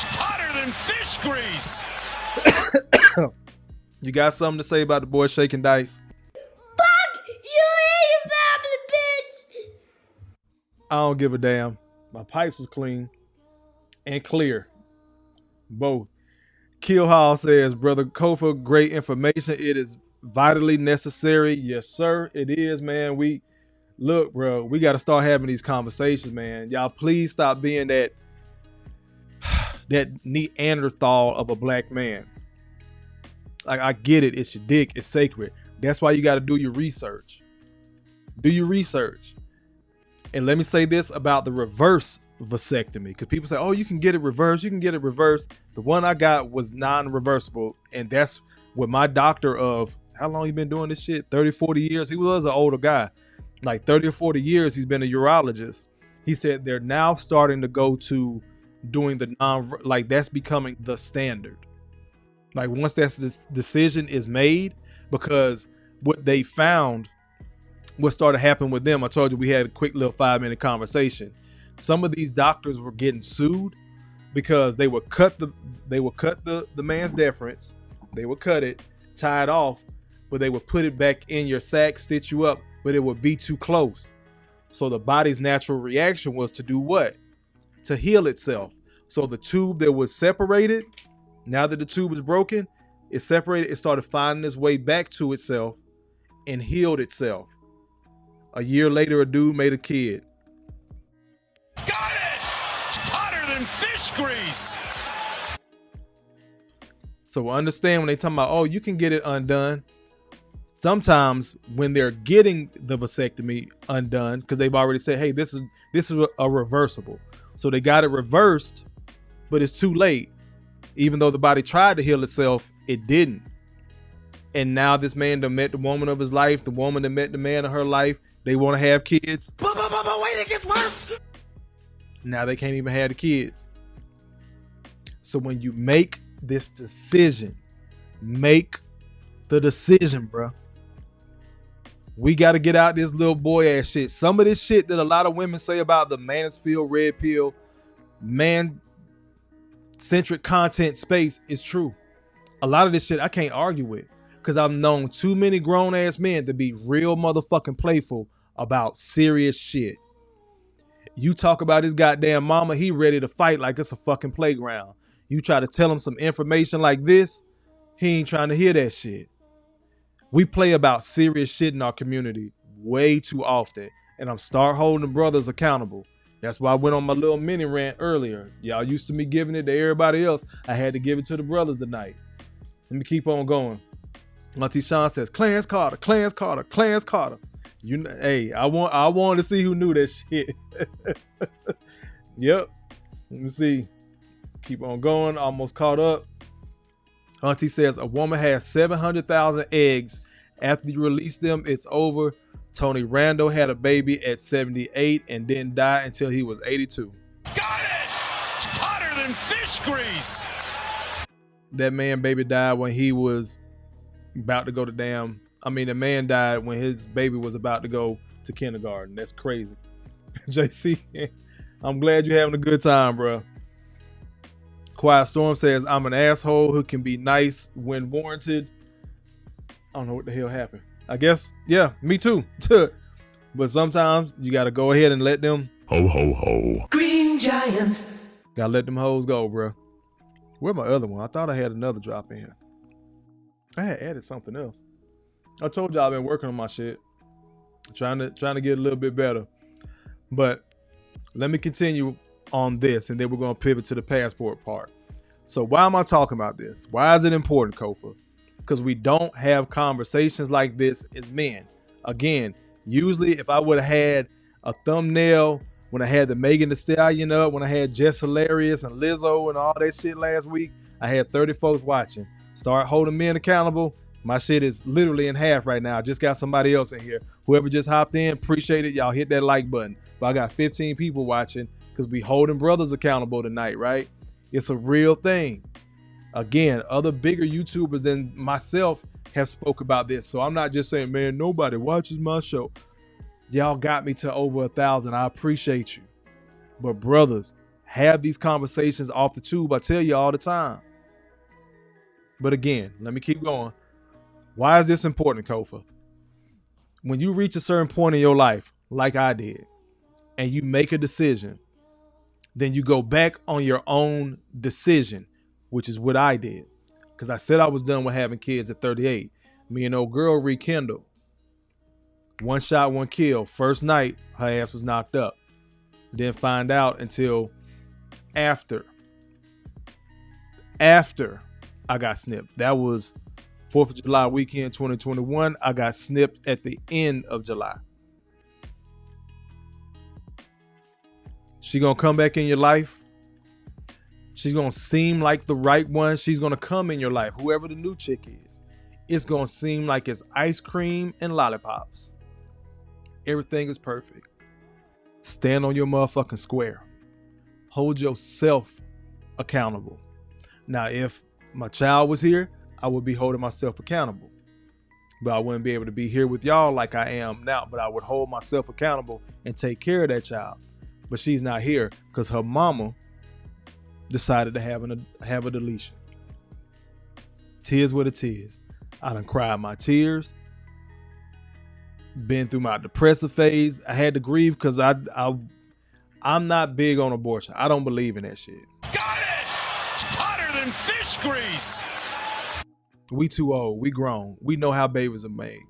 Hotter than fish grease! You got something to say about the boy shaking dice? Fuck you and your family, bitch! I don't give a damn. My pipes was clean and clear. Both. Kill Hall says, Brother Kofa, great information. It is vitally necessary. Yes, sir. It is, man. Look, bro, we got to start having these conversations, man. Y'all, please stop being that Neanderthal of a black man. Like, I get it. It's your dick. It's sacred. That's why you got to do your research. Do your research. And let me say this about the reverse vasectomy, because people say, oh, you can get it reversed. You can get it reversed. The one I got was non-reversible. And that's what my doctor of, how long he been doing this shit? 30, 40 years. He was an older guy. Like 30 or 40 years, he's been a urologist. He said they're now starting to go to doing the like that's becoming the standard. Like once that decision is made, because what they found, what started happening with them, I told you we had a quick little 5-minute conversation. Some of these doctors were getting sued because they would cut the man's deference, they would cut it, tie it off, but they would put it back in your sac, stitch you up, but it would be too close. So the body's natural reaction was to do what? To heal itself. So the tube that was separated, now that the tube is broken, it's separated, it started finding its way back to itself and healed itself. A year later, a dude made a kid. Got it! Hotter than fish grease! So understand when they talking about, oh, you can get it undone. Sometimes when they're getting the vasectomy undone, because they've already said, hey, this is a reversible. So they got it reversed, but it's too late. Even though the body tried to heal itself, it didn't. And now this man that met the woman of his life, the woman that met the man of her life, they want to have kids. But wait, it gets worse! Now they can't even have the kids. So when you make this decision, make the decision, bro. We got to get out this little boy ass shit. Some of this shit that a lot of women say about the manosphere, red pill, man-centric content space is true. A lot of this shit I can't argue with, because I've known too many grown ass men to be real motherfucking playful about serious shit. You talk about his goddamn mama, he ready to fight like it's a fucking playground. You try to tell him some information like this, he ain't trying to hear that shit. We play about serious shit in our community way too often, and I'm start holding the brothers accountable. That's why I went on my little mini rant earlier. Y'all used to me giving it to everybody else. I had to give it to the brothers tonight. Let me keep on going. Auntie Sean says, Clarence Carter, Clarence Carter, Clarence Carter. You know, hey, I wanted to see who knew that shit. Yep. Let me see. Keep on going. Almost caught up. Auntie says, a woman has 700,000 eggs. After you release them, it's over. Tony Randall had a baby at 78 and didn't die until he was 82. Got it! Hotter than fish grease! That man baby died when he was about to go to the man died when his baby was about to go to kindergarten. That's crazy. JC, I'm glad you're having a good time, bro. Quiet Storm says, I'm an asshole who can be nice when warranted. I don't know what the hell happened. I guess, yeah, me too. But sometimes you got to go ahead and let them. Ho, ho, ho. Green Giant. Got to let them hoes go, bro. Where's my other one? I thought I had another drop in here. I had added something else. I told y'all I've been working on my shit. Trying to get a little bit better. But let me continue on this, and then we're going to pivot to the passport part. So why am I talking about this? Why is it important, Kofa? Because we don't have conversations like this as men. Again, usually if I would have had a thumbnail when I had the Megan Thee Stallion up, when I had Jess Hilarious and Lizzo and all that shit last week, I had 30 folks watching. Start holding men accountable. My shit is literally in half right now. I just got somebody else in here. Whoever just hopped in, appreciate it. Y'all hit that like button. But I got 15 people watching because we holding brothers accountable tonight, right? It's a real thing. Again, other bigger YouTubers than myself have spoke about this. So I'm not just saying, man, nobody watches my show. Y'all got me to over 1,000. I appreciate you. But brothers, have these conversations off the tube. I tell you all the time. But again, let me keep going. Why is this important, Kofa? When you reach a certain point in your life, like I did, and you make a decision, then you go back on your own decision, which is what I did. Because I said I was done with having kids at 38. Me and old girl rekindled. One shot, one kill. First night, her ass was knocked up. Didn't find out until after I got snipped. That was 4th of July weekend 2021. I got snipped at the end of July. She gonna come back in your life. She's gonna seem like the right one. She's gonna come in your life, whoever the new chick is. It's gonna seem like it's ice cream and lollipops. Everything is perfect. Stand on your motherfucking square. Hold yourself accountable. Now, if my child was here, I would be holding myself accountable. But I wouldn't be able to be here with y'all like I am now. But I would hold myself accountable and take care of that child. But she's not here because her mama decided to have a deletion. Tears what it is. I done cried my tears. Been through my depressive phase. I had to grieve because I'm not big on abortion. I don't believe in that shit. Got it! Hotter than fish grease! We too old. We grown. We know how babies are made.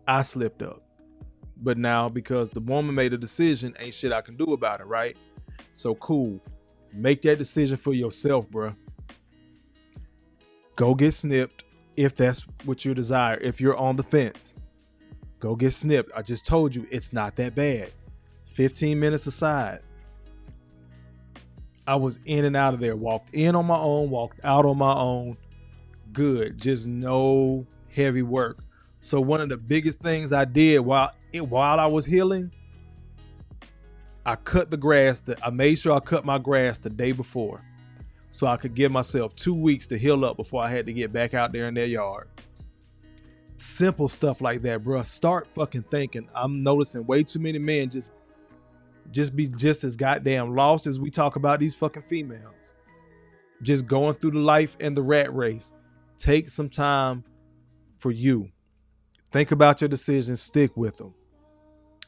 I slipped up. But now, because the woman made a decision, ain't shit I can do about it, right? So cool. Make that decision for yourself, bruh. Go get snipped if that's what you desire. If you're on the fence, go get snipped. I just told you it's not that bad. 15 minutes aside. I was in and out of there. Walked in on my own, walked out on my own. Good. Just no heavy work. So one of the biggest things I did while I was healing, I cut the grass. I made sure I cut my grass the day before so I could give myself 2 weeks to heal up before I had to get back out there in their yard. Simple stuff like that, bro. Start fucking thinking. I'm noticing way too many men just be just as goddamn lost as we talk about these fucking females. Just going through the life and the rat race. Take some time for you. Think about your decisions. Stick with them.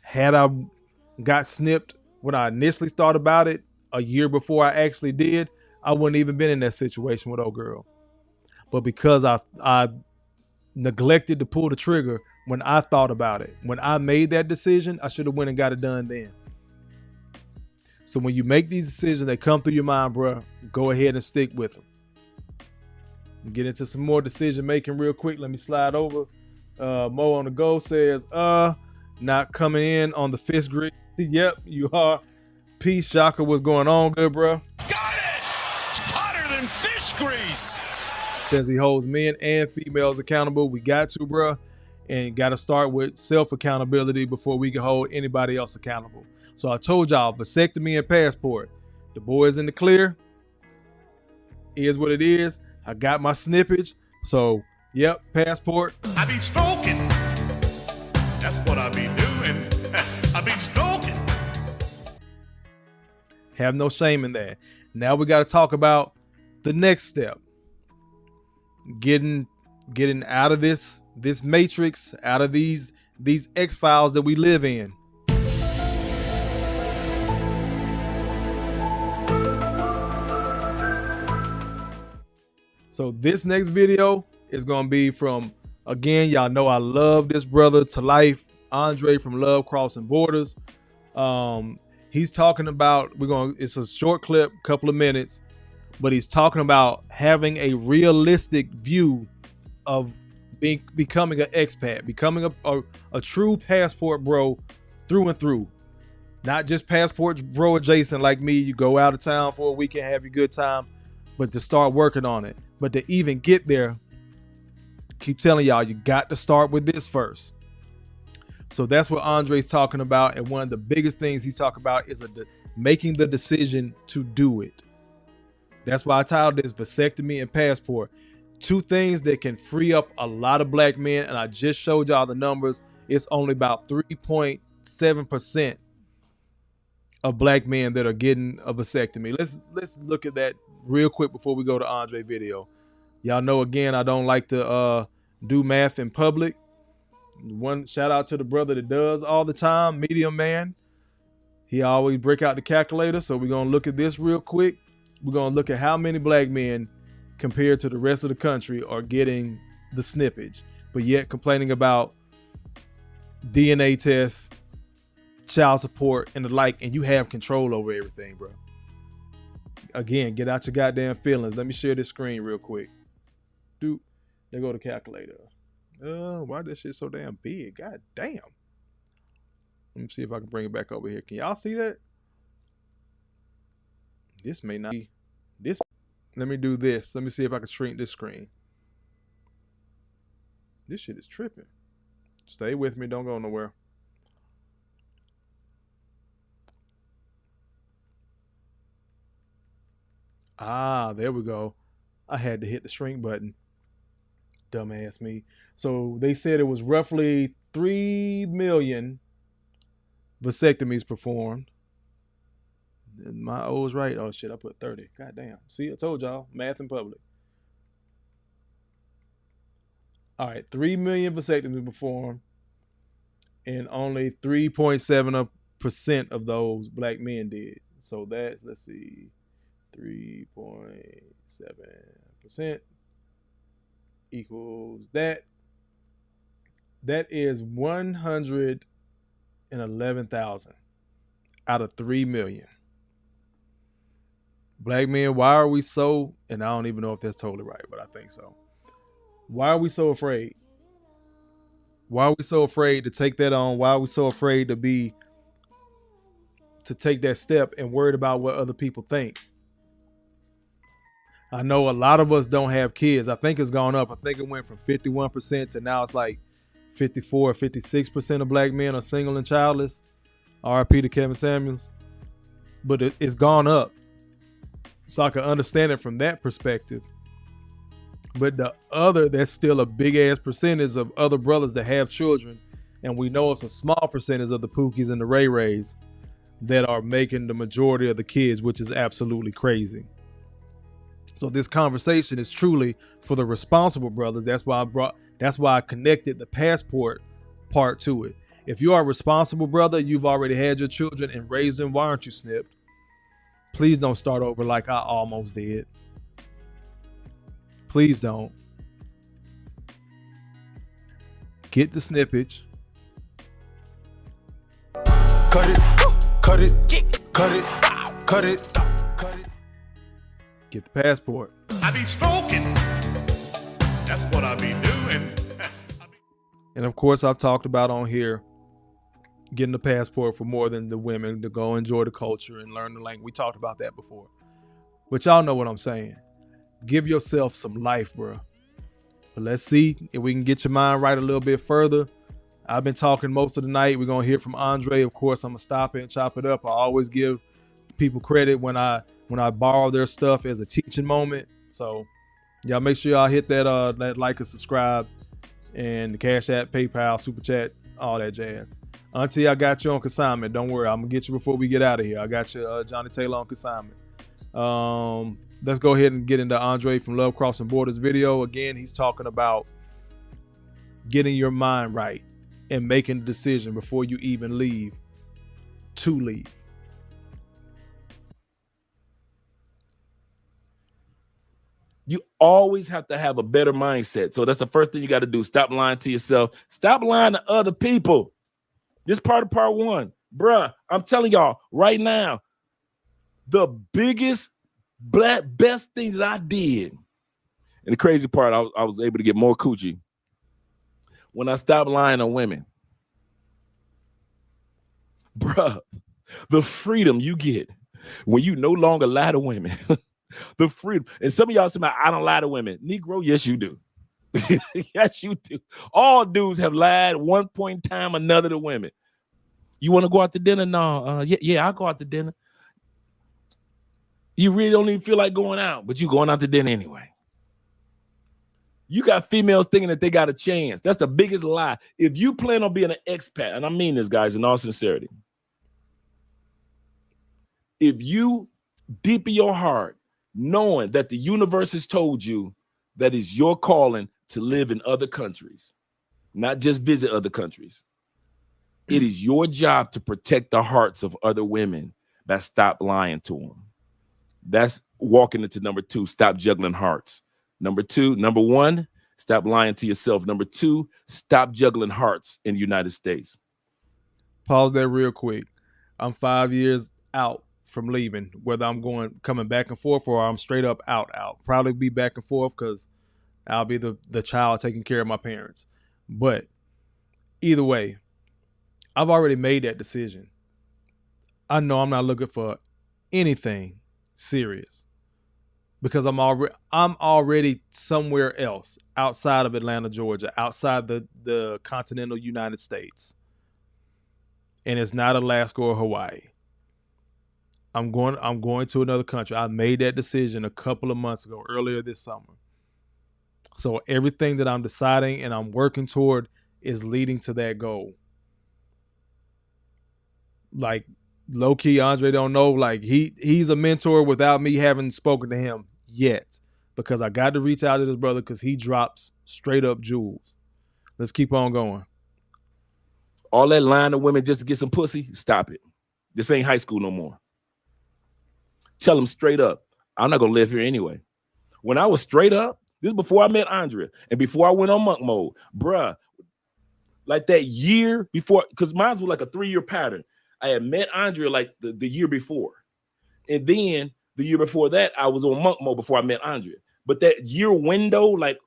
Had I got snipped when I initially thought about it a year before I actually did, I wouldn't even been in that situation with old girl. But because I neglected to pull the trigger when I thought about it, when I made that decision, I should have went and got it done then. So when you make these decisions that come through your mind, bro, go ahead and stick with them. Get into some more decision making real quick. Let me slide over. Mo on the go says, not coming in on the fish grease. Yep, you are. Peace, Shaka. What's going on, good bro? Got it! Hotter than fish grease! Says he holds men and females accountable. We got to, bro. And got to start with self-accountability before we can hold anybody else accountable. So I told y'all, vasectomy and passport. The boys in the clear. Is what it is. I got my snippage. So, yep, passport. I be stroking. That's what I be doing. I be stroking. Have no shame in that. Now we got to talk about the next step. Getting out of this matrix, out of these X-Files that we live in. So this next video is going to be from, again, y'all know I love this brother to life, Andre from Love Crossing Borders. He's talking about, it's a short clip, couple of minutes, but he's talking about having a realistic view of becoming an expat, becoming a true passport bro through and through. Not just passport bro adjacent like me, you go out of town for a weekend, have your good time, but to start working on it. But to even get there, keep telling y'all, you got to start with this first. So that's what Andre's talking about. And one of the biggest things he's talking about is making the decision to do it. That's why I titled this Vasectomy and Passport. Two things that can free up a lot of black men. And I just showed y'all the numbers. it's only about 3.7% of black men that are getting a vasectomy. Let's look at that real quick before we go to Andre video. Y'all know, again, I don't like to do math in public. One shout out to the brother that does all the time, Medium Man. He always break out the calculator. So we're gonna look at this real quick. We're gonna look at how many black men compared to the rest of the country are getting the snippage, but yet complaining about DNA tests, child support, and the like, and you have control over everything, bro. Again, get out your goddamn feelings. Let me share this screen real quick. Dude, there go the calculator. Why this shit so damn big? God damn. Let me see if I can bring it back over here. Can y'all see that? This may not be this. Let me do this. Let me see if I can shrink this screen. This shit is tripping. Stay with me. Don't go nowhere. Ah, there we go. I had to hit the shrink button. Dumbass me. So they said it was roughly 3 million vasectomies performed. My O was right. Oh shit, I put 30. God damn. See, I told y'all, math in public. All right, 3 million vasectomies performed, and only 3.7% of those black men did. So that's, let's see, 3.7% equals that. That is 111,000 out of 3 million. Black men, why are we so, and I don't even know if that's totally right, but I think so. Why are we so afraid? Why are we so afraid to take that on? Why are we so afraid to take that step and worried about what other people think? I know a lot of us don't have kids. I think it's gone up. I think it went from 51% to now it's like 54 or 56% of black men are single and childless. RIP to Kevin Samuels. But it's gone up. So I can understand it from that perspective. But that's still a big ass percentage of other brothers that have children. And we know it's a small percentage of the Pookies and the Ray Rays that are making the majority of the kids, which is absolutely crazy. So this conversation is truly for the responsible brothers. That's why I connected the passport part to it. If you are a responsible brother, you've already had your children and raised them, why aren't you snipped? Please don't start over like I almost did. Please don't. Get the snippage. Cut it, cut it, cut it, cut it, cut it. Get the passport. I be stroking. That's what I be doing. And of course, I've talked about on here getting the passport for more than the women to go enjoy the culture and learn the language. We talked about that before. But y'all know what I'm saying. Give yourself some life, bro. But let's see if we can get your mind right a little bit further. I've been talking most of the night. We're going to hear from Andre. Of course, I'm going to stop it and chop it up. I always give people credit when I borrow their stuff as a teaching moment. So y'all make sure y'all hit that like and subscribe and the Cash App, PayPal, Super Chat, all that jazz. Auntie, I got you on consignment. Don't worry. I'm going to get you before we get out of here. I got you, Johnny Taylor, on consignment. Let's go ahead and get into Andre from Love Crossing Borders video. Again, he's talking about getting your mind right and making a decision before you even leave to leave. You always have to have a better mindset. So that's the first thing you got to do. Stop lying to yourself. Stop lying to other people. This part of part one. Bruh, I'm telling y'all right now, the biggest best thing that I did, and the crazy part, I was able to get more coochie when I stopped lying to women. Bruh, the freedom you get when you no longer lie to women. The freedom. And some of y'all say, I don't lie to women. Negro, yes, you do. Yes, you do. All dudes have lied one point in time or another to women. You want to go out to dinner? No. Yeah, I'll go out to dinner. You really don't even feel like going out, but you going out to dinner anyway. You got females thinking that they got a chance. That's the biggest lie. If you plan on being an expat, and I mean this, guys, in all sincerity, if you deep in your heart, knowing that the universe has told you that it's your calling to live in other countries, not just visit other countries, it is your job to protect the hearts of other women that stop lying to them. That's walking into number 2, stop juggling hearts. Number 1, stop lying to yourself. Number 2, stop juggling hearts in the United States. Pause that real quick. I'm 5 years out from leaving, whether I'm coming back and forth or I'm straight up out. Probably be back and forth because I'll be the child taking care of my parents. But either way, I've already made that decision. I know I'm not looking for anything serious because I'm already somewhere else outside of Atlanta, Georgia, outside the continental United States. And it's not Alaska or Hawaii. I'm going to another country. I made that decision a couple of months ago, earlier this summer. So everything that I'm deciding and I'm working toward is leading to that goal. Like, low-key, Andre don't know, like he's a mentor without me having spoken to him yet, because I got to reach out to this brother because he drops straight up jewels. Let's keep on going. All that lying to women just to get some pussy, stop it. This ain't high school no more. Tell them straight up, I'm not going to live here anyway. When I was straight up, this is before I met Andrea and before I went on monk mode, bruh, like that year before, because mine was like a 3-year pattern. I had met Andrea like the year before. And then the year before that, I was on monk mode before I met Andrea. But that year window, like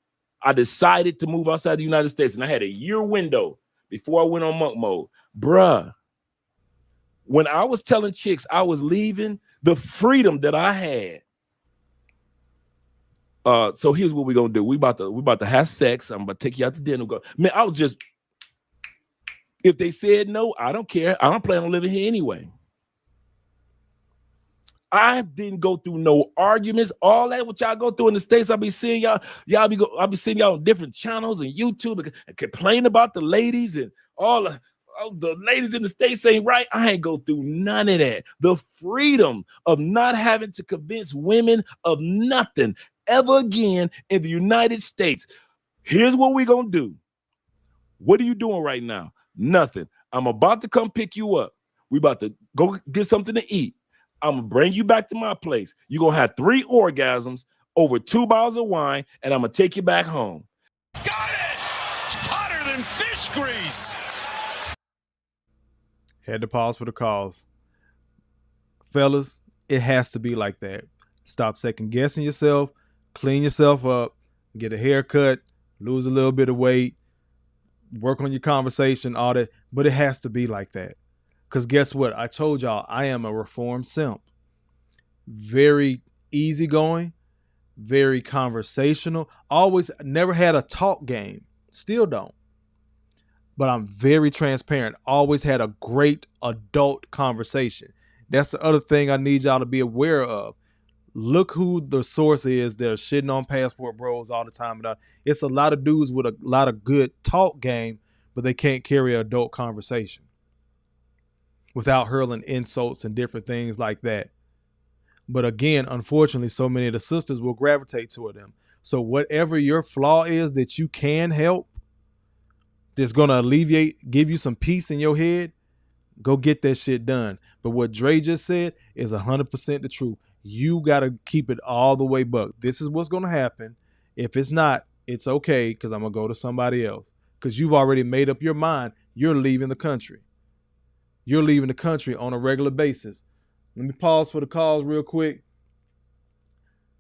I decided to move outside the United States and I had a year window before I went on monk mode. Bruh, when I was telling chicks I was leaving, the freedom that I had. So here's what we're gonna do. We about to have sex. I'm about to take you out to dinner. Man, I was just, if they said no, I don't care. I don't plan on living here anyway. I didn't go through no arguments. All that what y'all go through in the States, I'll be seeing y'all. I'll be seeing y'all on different channels and YouTube and complain about the ladies and all the ladies in the States ain't right. I ain't go through none of that. The freedom of not having to convince women of nothing ever again in the United States. Here's what we're gonna do. What are you doing right now? Nothing. I'm about to come pick you up. We about to go get something to eat. I'm gonna bring you back to my place. You're gonna have 3 orgasms, over 2 bottles of wine, and I'm gonna take you back home. Got it! Hotter than fish grease! Had to pause for the cause. Fellas, it has to be like that. Stop second guessing yourself, clean yourself up, get a haircut, lose a little bit of weight, work on your conversation, all that. But it has to be like that. Because guess what? I told y'all I am a reformed simp. Very easygoing, very conversational. Always never had a talk game. Still don't. But I'm very transparent. Always had a great adult conversation. That's the other thing I need y'all to be aware of. Look who the source is. They're shitting on passport bros all the time. It's a lot of dudes with a lot of good talk game, but they can't carry an adult conversation without hurling insults and different things like that. But again, unfortunately, so many of the sisters will gravitate toward them. So whatever your flaw is that you can help, that's going to alleviate, give you some peace in your head, go get that shit done. But what Dre just said is 100% the truth. You got to keep it all the way buck. This is what's going to happen. If it's not, it's okay, because I'm going to go to somebody else. Because you've already made up your mind. You're leaving the country. You're leaving the country on a regular basis. Let me pause for the calls real quick.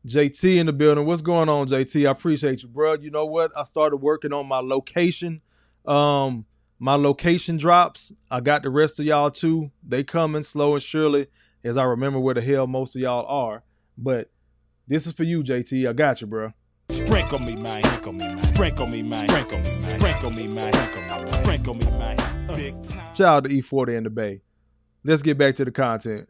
JT in the building. What's going on, JT? I appreciate you, bro. You know what? I started working on my location. My location drops. I got the rest of y'all too. They coming slow and surely as I remember where the hell most of y'all are. But this is for you, JT. I got you, bro. Sprinkle me, man. Sprinkle me, man. Sprinkle me, man. Sprinkle me, man. Sprinkle me, man. Sprinkle me, man. Big time. Shout out to E40 in the Bay. Let's get back to the content.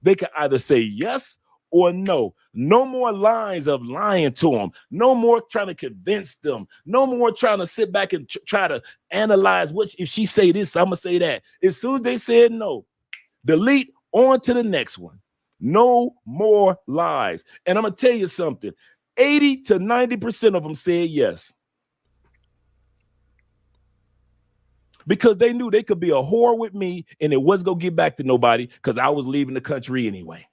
They can either say yes or no. No more lines of lying to them. No more trying to convince them. No more trying to sit back and try to analyze what if she say this, I'm gonna say that. As soon as they said no, delete, on to the next one. No more lies. And I'm gonna tell you something. 80 to 90% of them said yes. Because they knew they could be a whore with me and it wasn't gonna get back to nobody because I was leaving the country anyway.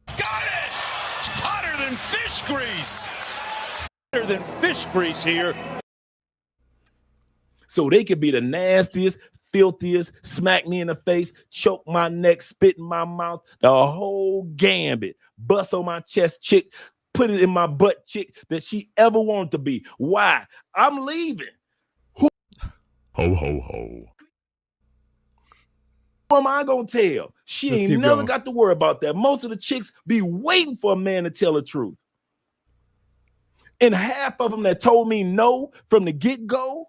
Got it! Hotter than fish grease. Hotter than fish grease here. So they could be the nastiest, filthiest, smack me in the face, choke my neck, spit in my mouth, the whole gambit, bust on my chest chick, put it in my butt chick that she ever wanted to be. Why? I'm leaving. Ho, ho, ho. Who am I gonna tell? She Let's ain't keep never going. got to worry about that. Most of the chicks be waiting for a man to tell the truth. And half of them that told me no from the get-go,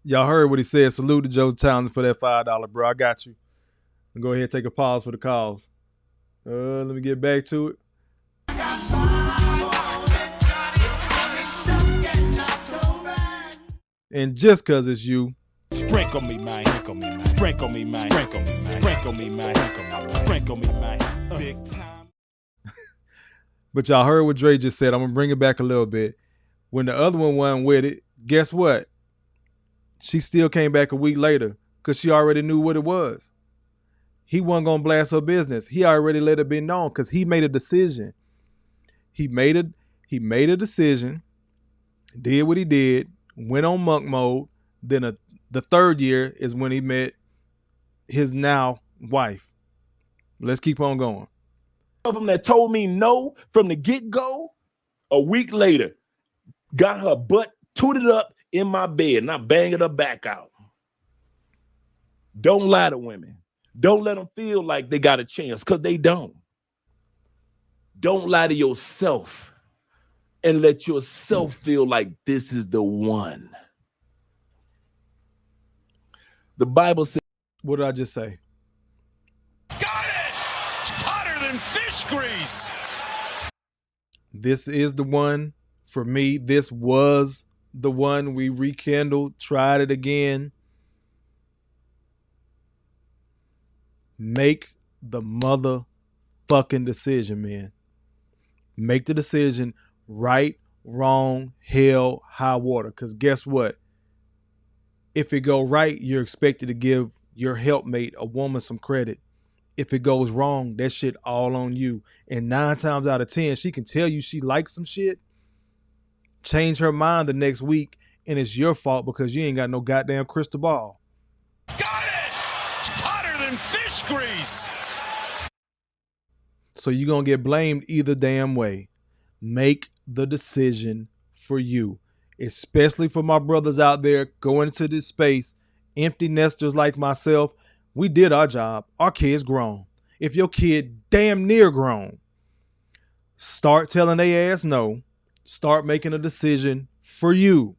Y'all heard what he said. Salute to Joe Townsend for that $5, bro. I got you. Go ahead, take a pause for the calls. Let me get back to it. And just cause it's you, Sprinkle me, man. Sprinkle me, man. Sprinkle me, man. Sprinkle me, man. Sprinkle me, man. Sprinkle me, man. Big time. but y'all heard what Dre just said. I'm gonna bring it back a little bit. When the other one wasn't with it, guess what? She still came back a week later because she already knew what it was. He wasn't gonna blast her business. He already let it be known because he made a decision. He made a decision, did what he did, went on monk mode. Then the third year is when he met his now wife. Let's keep on going. of them that told me no from the get-go, a week later, got her butt tooted up in my bed and I banging her back out. Don't lie to women. Don't let them feel like they got a chance because they don't. Don't lie to yourself and let yourself feel like this is the one. The Bible says, what did I just say? Got it! Hotter than fish grease. This is the one for me. This was the one. We rekindled, tried it again. Make the motherfucking decision, man. Make the decision, right, wrong, hell, high water. Because guess what? If it go right, you're expected to give your helpmate, a woman, some credit. If it goes wrong, that shit all on you. And 9 times out of 10, she can tell you she likes some shit, change her mind the next week, and it's your fault because you ain't got no goddamn crystal ball. Got it! Hotter than fish grease. So you're going to get blamed either damn way. Make the decision for you, especially for my brothers out there going into this space, empty nesters like myself. We did our job. Our kid's grown. If your kid damn near grown, start telling they ass no. Start making a decision for you.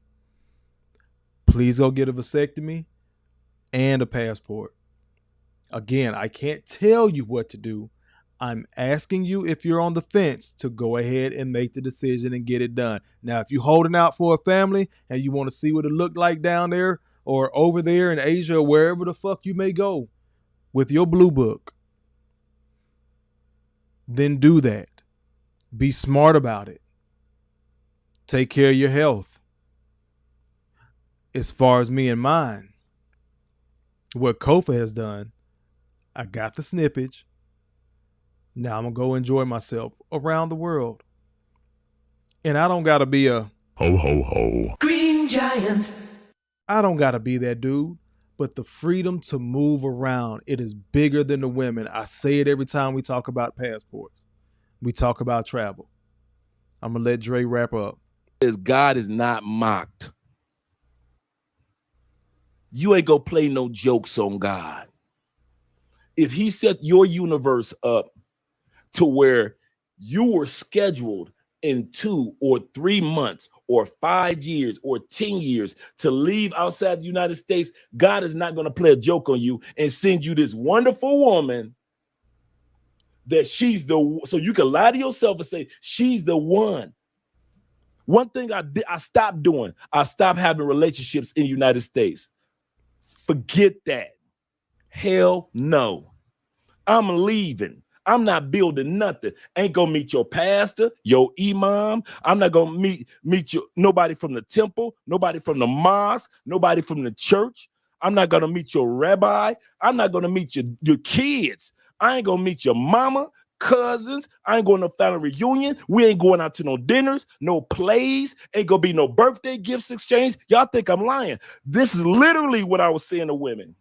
Please go get a vasectomy and a passport. Again, I can't tell you what to do. I'm asking you, if you're on the fence, to go ahead and make the decision and get it done. Now, if you're holding out for a family and you want to see what it looked like down there or over there in Asia or wherever the fuck you may go with your blue book, then do that. Be smart about it. Take care of your health. As far as me and mine, what Kofa has done, I got the snippage. Now I'm going to go enjoy myself around the world. And I don't got to be a ho, ho, ho. Green Giant. I don't got to be that dude, but the freedom to move around, it is bigger than the women. I say it every time we talk about passports. We talk about travel. I'm going to let Dre wrap up. God is not mocked. You ain't gonna play no jokes on God. If he set your universe up to where you were scheduled in 2 or 3 months or 5 years or 10 years to leave outside the United States, God is not going to play a joke on you and send you this wonderful woman that she's the, so you can lie to yourself and say she's the one. One thing I stopped doing, I stopped having relationships in the United States. Forget that. Hell no. I'm leaving. I'm not building nothing. Ain't gonna meet your pastor, your imam. I'm not gonna meet nobody from the temple, nobody from the mosque, nobody from the church. I'm not gonna meet your rabbi. I'm not gonna meet your kids. I ain't gonna meet your mama, cousins. I ain't going to family reunion. We ain't going out to no dinners, no plays. Ain't gonna be no birthday gifts exchange. Y'all think I'm lying. This is literally what I was saying to women.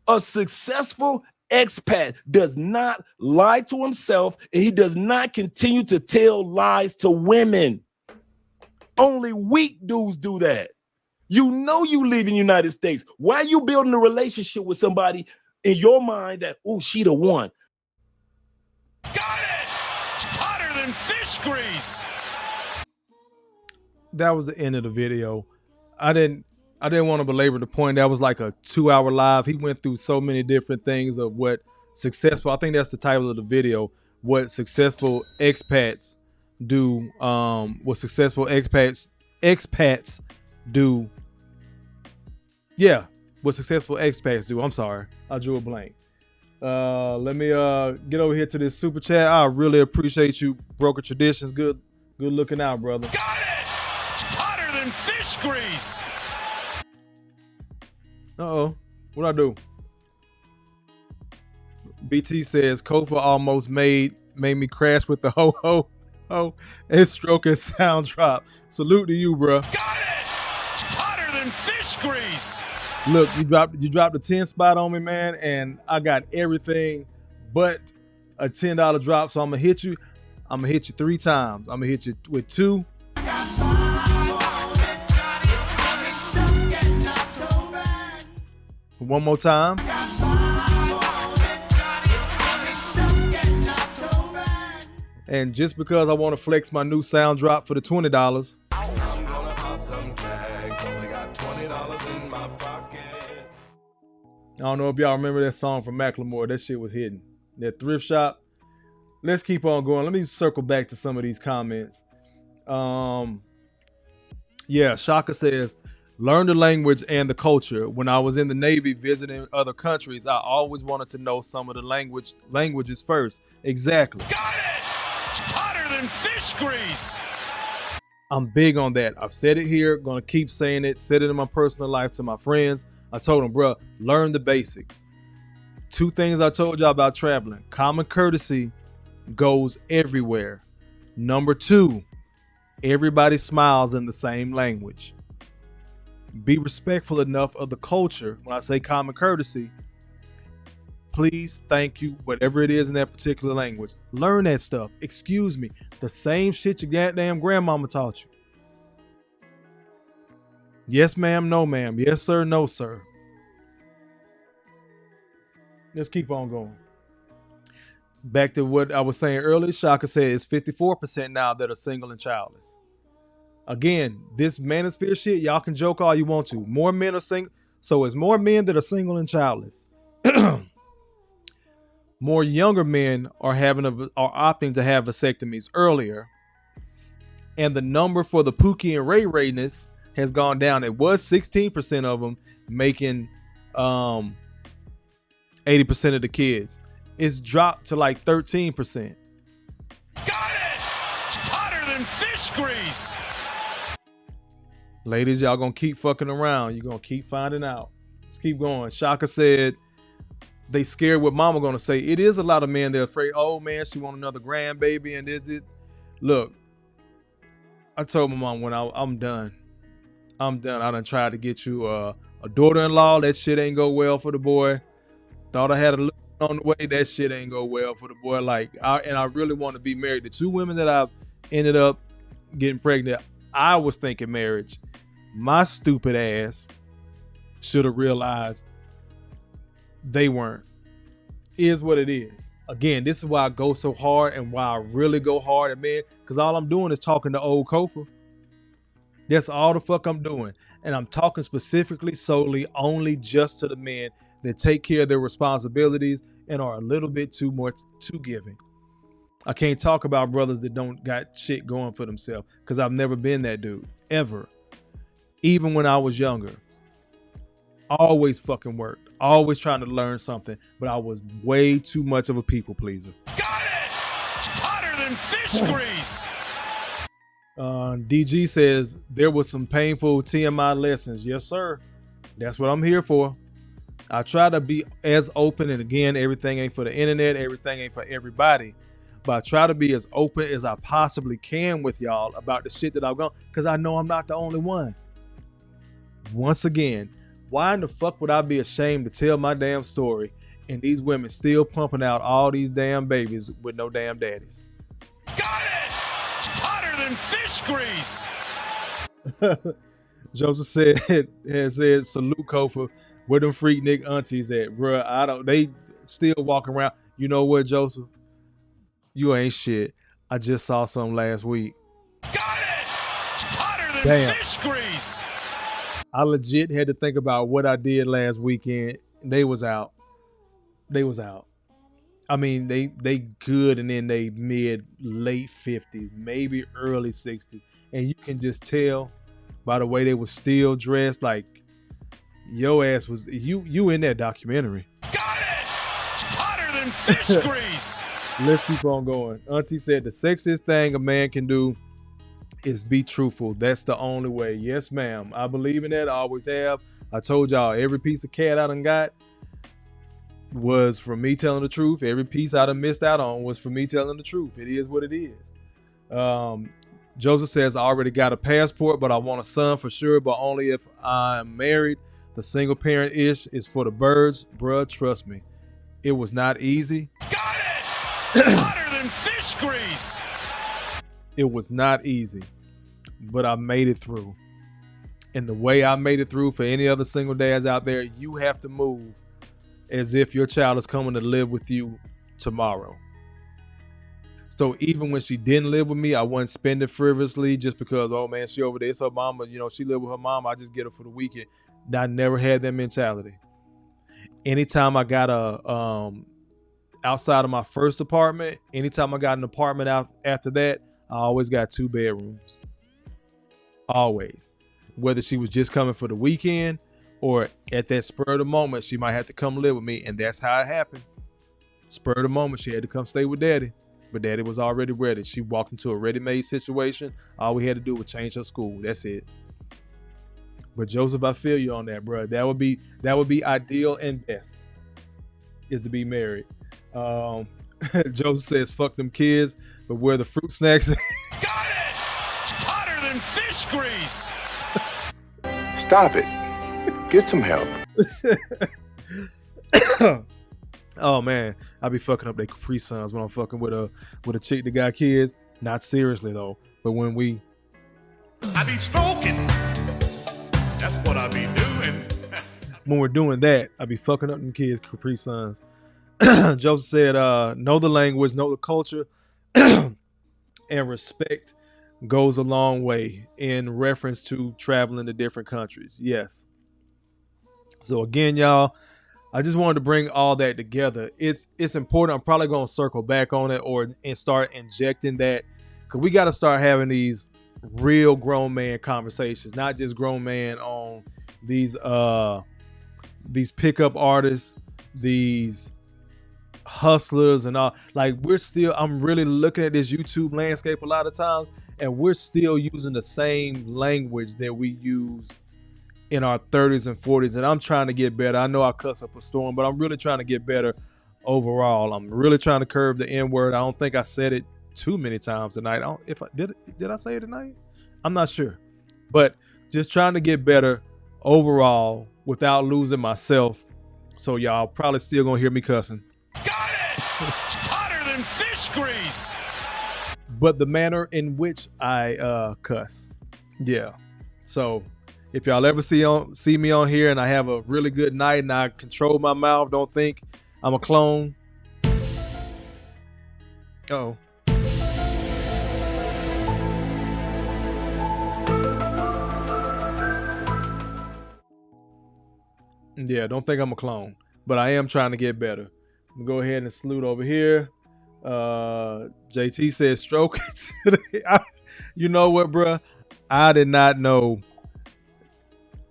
A successful expat does not lie to himself, and he does not continue to tell lies to women. Only weak dudes do that. You know you live in the United States. Why are you building a relationship with somebody in your mind that, oh, she the one? Got it! Hotter than fish grease. That was the end of the video. I didn't want to belabor the point. That was like a 2-hour live. He went through so many different things of what successful, I think that's the title of the video, what successful expats do, what successful expats do. Yeah, what successful expats do. I'm sorry, I drew a blank. Let me get over here to this super chat. I really appreciate you, Broker Traditions. Good looking out, brother. Got it! Hotter than fish grease. Uh-oh, what'd I do? BT says Kofa almost made me crash with the ho and stroke and sound drop. Salute to you, bro. Got it! Hotter than fish grease. Look, you dropped a 10 spot on me, man, and I got everything but a $10 drop. So I'm gonna hit you 3 times. I'm gonna hit you with 2. One more time. And just because I want to flex my new sound drop for the $20. I'm gonna pop some tags. Only got $20 in my pocket. I don't know if y'all remember that song from Macklemore. That shit was hidden. That thrift shop. Let's keep on going. Let me circle back to some of these comments. Yeah, Shaka says, learn the language and the culture. When I was in the Navy visiting other countries, I always wanted to know some of the languages first. Exactly. Got it! Hotter than fish grease. I'm big on that. I've said it here, gonna keep saying it, said it in my personal life to my friends. I told them, bro, learn the basics. 2 things I told y'all about traveling. Common courtesy goes everywhere. Number 2, everybody smiles in the same language. Be respectful enough of the culture. When I say common courtesy, please, thank you, whatever it is in that particular language. Learn that stuff. Excuse me. The same shit your goddamn grandmama taught you. Yes, ma'am, no, ma'am. Yes, sir, no, sir. Let's keep on going. Back to what I was saying earlier, Shaka said it's 54% now that are single and childless. Again, this manosphere shit, y'all can joke all you want to. More men are single. So it's more men that are single and childless. More younger men are opting to have vasectomies earlier. And the number for the Pookie and Ray Rayness has gone down. It was 16% of them making 80% of the kids. It's dropped to like 13%. Got it! Hotter than fish grease. Ladies, y'all gonna keep fucking around. You're gonna keep finding out. Let's keep going. Shaka said they scared what mama gonna say. It is a lot of men they're afraid, oh man, she want another grandbaby and it. Look, I told my mom when I'm done. I done tried to get you a daughter-in-law. That shit ain't go well for the boy. Thought I had a little on the way. That shit ain't go well for the boy. I really want to be married. The 2 women that I've ended up getting pregnant, I was thinking marriage. My stupid ass should have realized they weren't. Is what it is. Again, this is why I go so hard and why I really go hard at men, because all I'm doing is talking to old Kofa. That's all the fuck I'm doing. And I'm talking specifically, solely, only just to the men that take care of their responsibilities and are a little bit too giving. I can't talk about brothers that don't got shit going for themselves because I've never been that dude, ever. Even when I was younger. Always fucking worked. Always trying to learn something, but I was way too much of a people pleaser. Got it! Hotter than fish grease! DG says, there was some painful TMI lessons. Yes, sir. That's what I'm here for. I try to be as open, and again, everything ain't for the internet, everything ain't for everybody. But I try to be as open as I possibly can with y'all about the shit that I've gone, because I know I'm not the only one. Once again, why in the fuck would I be ashamed to tell my damn story and these women still pumping out all these damn babies with no damn daddies? Got it! Hotter than fish grease! Joseph said, salute Kofa. Where them freak Nick aunties at, bruh? They still walk around. You know what, Joseph? You ain't shit. I just saw some last week. Got it! Hotter than Damn. fish grease! I legit had to think about what I did last weekend. They was out. I mean, they good and in they late 50s, maybe early 60s. And you can just tell by the way they was still dressed, like your ass was you in that documentary. Got it! Hotter than fish grease! Let's keep on going. Auntie said the sexiest thing a man can do is be truthful. That's the only way. Yes, ma'am. I believe in that. I always have. I told y'all every piece of cat I done got was from me telling the truth. Every piece I done missed out on was from me telling the truth. It is what it is. Joseph says, I already got a passport, but I want a son for sure, but only if I'm married. The single parent ish is for the birds. Bruh, trust me. It was not easy. Got it! Hotter than fish grease! It was not easy, but I made it through. And the way I made it through, for any other single dads out there, you have to move as if your child is coming to live with you tomorrow. So even when she didn't live with me, I wasn't spending frivolously just because, oh man, she over there, it's her mama, she live with her mom, I just get her for the weekend. I never had that mentality. Anytime I got outside of my first apartment, anytime I got an apartment out after that, I always got 2 bedrooms. Always. Whether she was just coming for the weekend or at that spur of the moment, she might have to come live with me. And that's how it happened. Spur of the moment, she had to come stay with daddy. But daddy was already ready. She walked into a ready-made situation. All we had to do was change her school. That's it. But Joseph, I feel you on that, bro. That would be ideal and best, is to be married. Joseph says, fuck them kids, but where the fruit snacks. Got it! Hotter than fish grease! Stop it. Get some help. Oh man, I be fucking up their Capri Suns when I'm fucking with a chick that got kids. Not seriously though, but when I be stroking. That's what I be doing. when we're doing that, I be fucking up them kids Capri Suns. Joseph said, know the language, know the culture, and respect goes a long way in reference to traveling to different countries. Yes. So again, y'all, I just wanted to bring all that together. It's important. I'm probably going to circle back on it and start injecting that, because we got to start having these real grown man conversations, not just grown man on these pickup artists, these hustlers and all. Like, I'm really looking at this YouTube landscape a lot of times, and we're still using the same language that we use in our 30s and 40s, and I'm trying to get better. I know I cuss up a storm, but I'm really trying to get better overall. I'm really trying to curb the N-word. I don't think I said it too many times tonight. Did I say it tonight? I'm not sure, but just trying to get better overall without losing myself. So y'all probably still gonna hear me cussing. Got it! Hotter than fish grease! But the manner in which I cuss. Yeah. So if y'all ever see me on here and I have a really good night and I control my mouth, don't think I'm a clone. Uh-oh. Yeah, don't think I'm a clone, but I am trying to get better. Go ahead and salute over here. JT says stroke it. You know what, bro? I did not know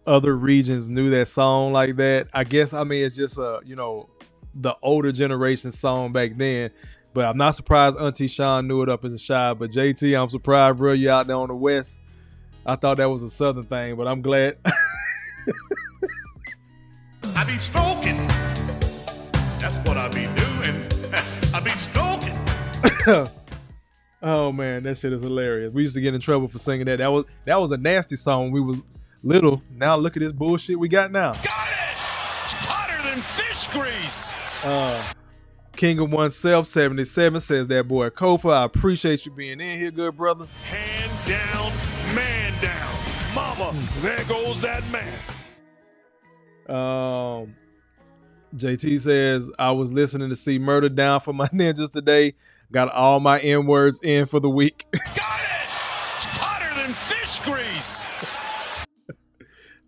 other regions knew that song like that. I guess, I mean, it's just the older generation song back then. But I'm not surprised Auntie Sean knew it up in the shy. But JT, I'm surprised, bro, you out there on the West. I thought that was a Southern thing, but I'm glad. I be stroking. That's what I be doing. I be stroking. Oh man, that shit is hilarious. We used to get in trouble for singing that. That was a nasty song when we was little. Now look at this bullshit we got now. Got it! Hotter than fish grease. King of Oneself 77 says that boy Kofa, I appreciate you being in here, good brother. Hand down, man down. Mama, there goes that man. JT says, I was listening to see Murder Down for my ninjas today. Got all my N words in for the week. Got it! Hotter than fish grease.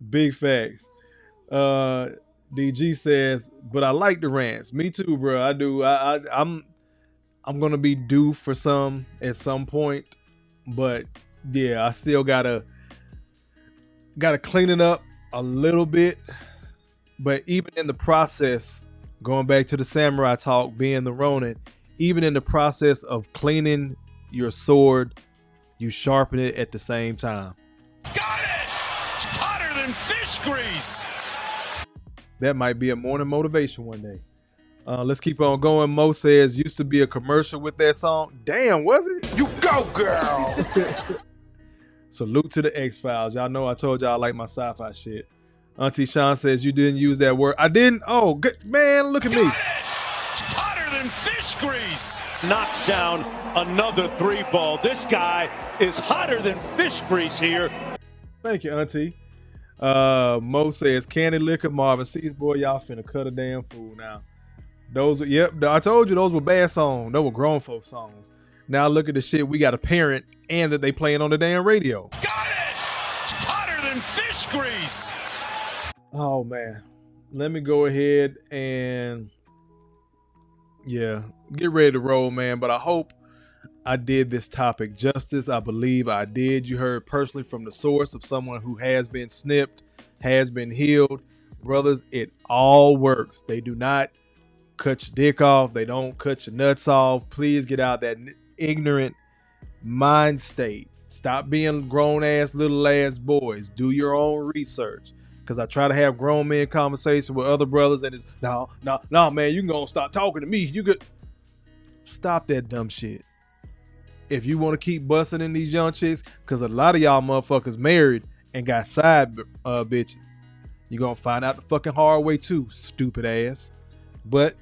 Big facts. DG says, but I like the rants. Me too, bro. I do. I'm gonna be due for some at some point, but yeah, I still gotta clean it up a little bit. But even in the process, going back to the samurai talk, being the Ronin, even in the process of cleaning your sword, you sharpen it at the same time. Got it! Hotter than fish grease. That might be a morning motivation one day. Let's keep on going. Mo says, used to be a commercial with that song. Damn, was it? You go, girl. Salute to the X-Files. Y'all know I told y'all I like my sci-fi shit. Auntie Sean says, you didn't use that word. I didn't? Oh, good. Man, look at me. Hotter than fish grease. Knocks down another 3-ball. This guy is hotter than fish grease here. Thank you, Auntie. Mo says, Candy Liquor, Marvin Seas, boy, y'all finna cut a damn fool now. I told you those were bad songs. Those were grown folk songs. Now look at the shit we got a parent and that they playing on the damn radio. Got it! Hotter than fish grease. Oh man, let me go ahead and get ready to roll, man. But I hope I did this topic justice. I believe I did. You heard personally from the source of someone who has been snipped, has been healed. Brothers, it all works. They do not cut your dick off. They don't cut your nuts off. Please get out that ignorant mind state. Stop being grown ass little ass boys. Do your own research. Because I try to have grown men conversation with other brothers, and it's no, man, you can go stop talking to me. You could stop that dumb shit. If you want to keep busting in these young chicks, because a lot of y'all motherfuckers married and got side bitches, you're gonna find out the fucking hard way too, stupid ass. But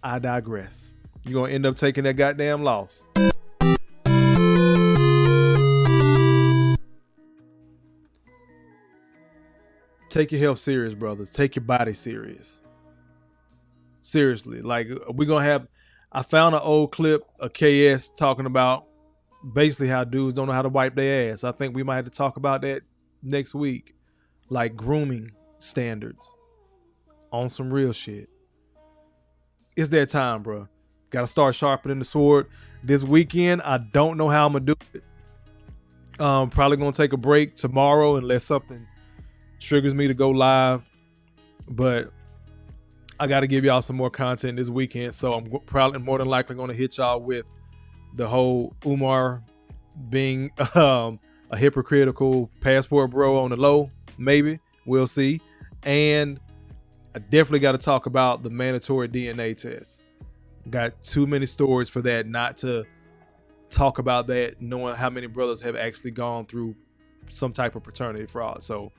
I digress. You're gonna end up taking that goddamn loss. Take your health serious, brothers. Take your body serious. Seriously. Like, we're going to have... I found an old clip of KS talking about basically how dudes don't know how to wipe their ass. I think we might have to talk about that next week. Like grooming standards. On some real shit. It's that time, bro. Got to start sharpening the sword. This weekend, I don't know how I'm going to do it. Probably going to take a break tomorrow unless something triggers me to go live, but I got to give y'all some more content this weekend, so I'm probably more than likely going to hit y'all with the whole Umar being a hypocritical passport bro on the low. Maybe we'll see. And I definitely got to talk about the mandatory DNA test. Got too many stories for that not to talk about that, knowing how many brothers have actually gone through some type of paternity fraud. So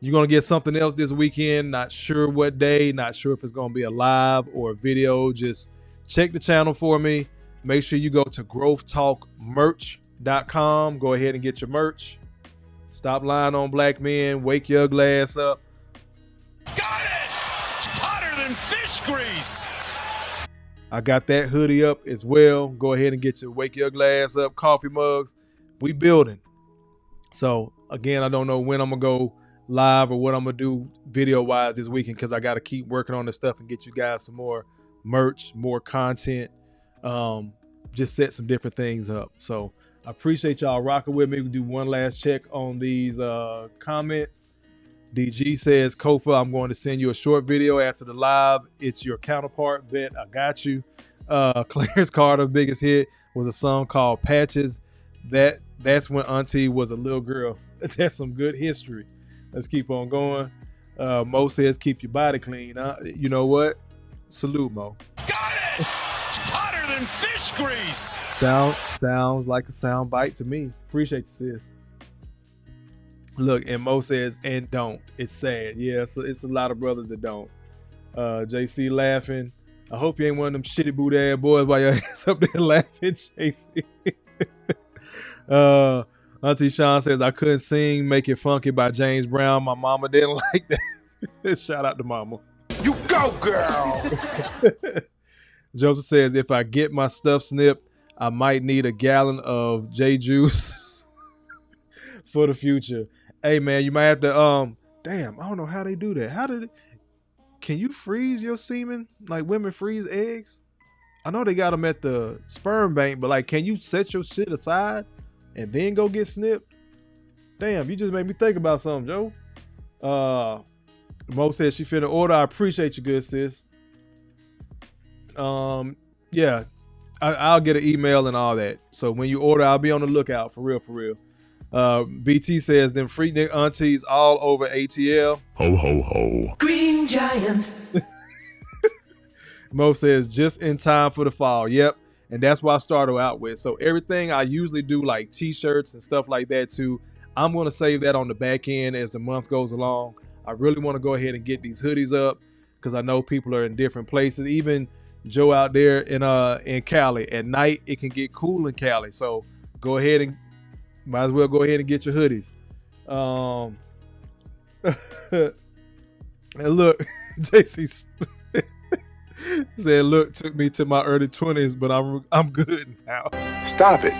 you're going to get something else this weekend. Not sure what day. Not sure if it's going to be a live or a video. Just check the channel for me. Make sure you go to GrowthTalkMerch.com. Go ahead and get your merch. Stop lying on black men. Wake your ugly ass up. Got it! Hotter than fish grease. I got that hoodie up as well. Go ahead and get your Wake Your Ugly Ass Up coffee mugs. We building. So, again, I don't know when I'm going to go live or what I'm gonna do video wise this weekend, because I got to keep working on this stuff and get you guys some more merch, more content, just set some different things up. So I appreciate y'all rocking with me. We'll do one last check on these comments. DG says, Kofa, I'm going to send you a short video after the live. It's your counterpart. Bet I got you. Clarence Carter's biggest hit was a song called Patches. That's when Auntie was a little girl. That's some good history. Let's keep on going. Mo says, keep your body clean. You know what? Salute, Mo. Got it! Hotter than fish grease. Sounds like a sound bite to me. Appreciate you, sis. Look, and Mo says, and don't. It's sad. Yeah, so it's a lot of brothers that don't. JC laughing. I hope you ain't one of them shitty boot ass boys while your ass up there laughing, JC. Auntie Sean says, I couldn't sing Make It Funky by James Brown. My mama didn't like that. Shout out to mama. You go, girl. Joseph says, if I get my stuff snipped, I might need a gallon of J juice for the future. Hey man, you might have to damn, I don't know how they do that. Can you freeze your semen like women freeze eggs? I know they got them at the sperm bank, but like, can you set your shit aside and then go get snipped? Damn, you just made me think about something, Joe. Mo says she finna order. I appreciate you, good sis. Yeah, I'll get an email and all that. So when you order, I'll be on the lookout for real. BT says, them freaknik aunties all over ATL. Ho, ho, ho. Green giant. Mo says, just in time for the fall. Yep. And that's what I started out with. So everything I usually do, like t-shirts and stuff like that too, I'm going to save that on the back end as the month goes along. I really want to go ahead and get these hoodies up because I know people are in different places. Even Joe out there in Cali. At night, it can get cool in Cali. So go ahead and might as well go ahead and get your hoodies. And look, JC said, look, took me to my early 20s, but I'm good now. Stop it.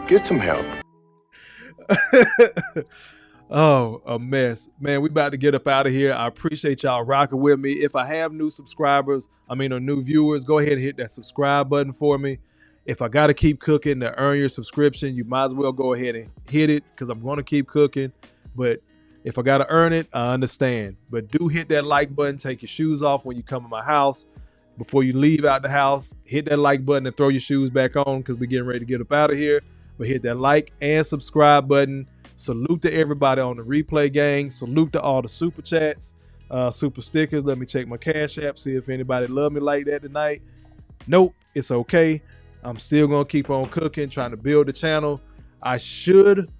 Get some help. Oh, a mess. Man, we about to get up out of here. I appreciate y'all rocking with me. If I have new subscribers, or new viewers, go ahead and hit that subscribe button for me. If I got to keep cooking to earn your subscription, you might as well go ahead and hit it because I'm going to keep cooking. But if I got to earn it, I understand. But do hit that like button. Take your shoes off when you come to my house. Before you leave out the house, hit that like button and throw your shoes back on because we're getting ready to get up out of here. But hit that like and subscribe button. Salute to everybody on the replay gang. Salute to all the super chats, super stickers. Let me check my Cash App, see if anybody love me like that tonight. Nope, it's okay. I'm still going to keep on cooking, trying to build the channel. I should,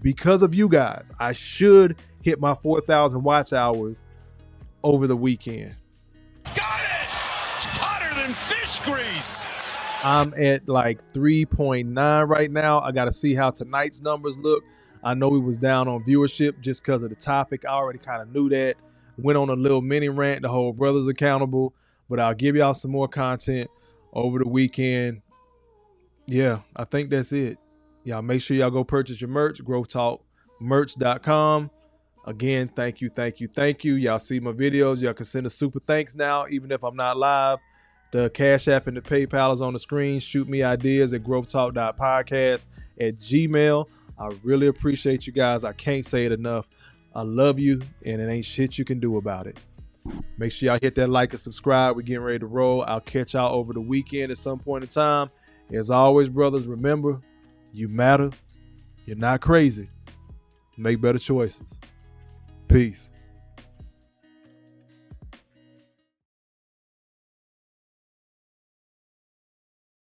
because of you guys, I should hit my 4,000 watch hours over the weekend. Got it! Hotter than fish grease. I'm at like 3.9 right now. I got to see how tonight's numbers look. I know we was down on viewership just because of the topic. I already kind of knew that. Went on a little mini rant to hold brothers accountable, but I'll give y'all some more content over the weekend. Yeah, I think that's it. Y'all make sure y'all go purchase your merch, G.R.O.W.T.H.merch.com. Again, thank you. Y'all see my videos. Y'all can send a super thanks now, even if I'm not live. The Cash App and the PayPal is on the screen. Shoot me ideas at G.R.O.W.T.H.podcast@gmail.com. I really appreciate you guys. I can't say it enough. I love you, and it ain't shit you can do about it. Make sure y'all hit that like and subscribe. We're getting ready to roll. I'll catch y'all over the weekend at some point in time. As always, brothers, remember, you matter. You're not crazy. Make better choices. Peace.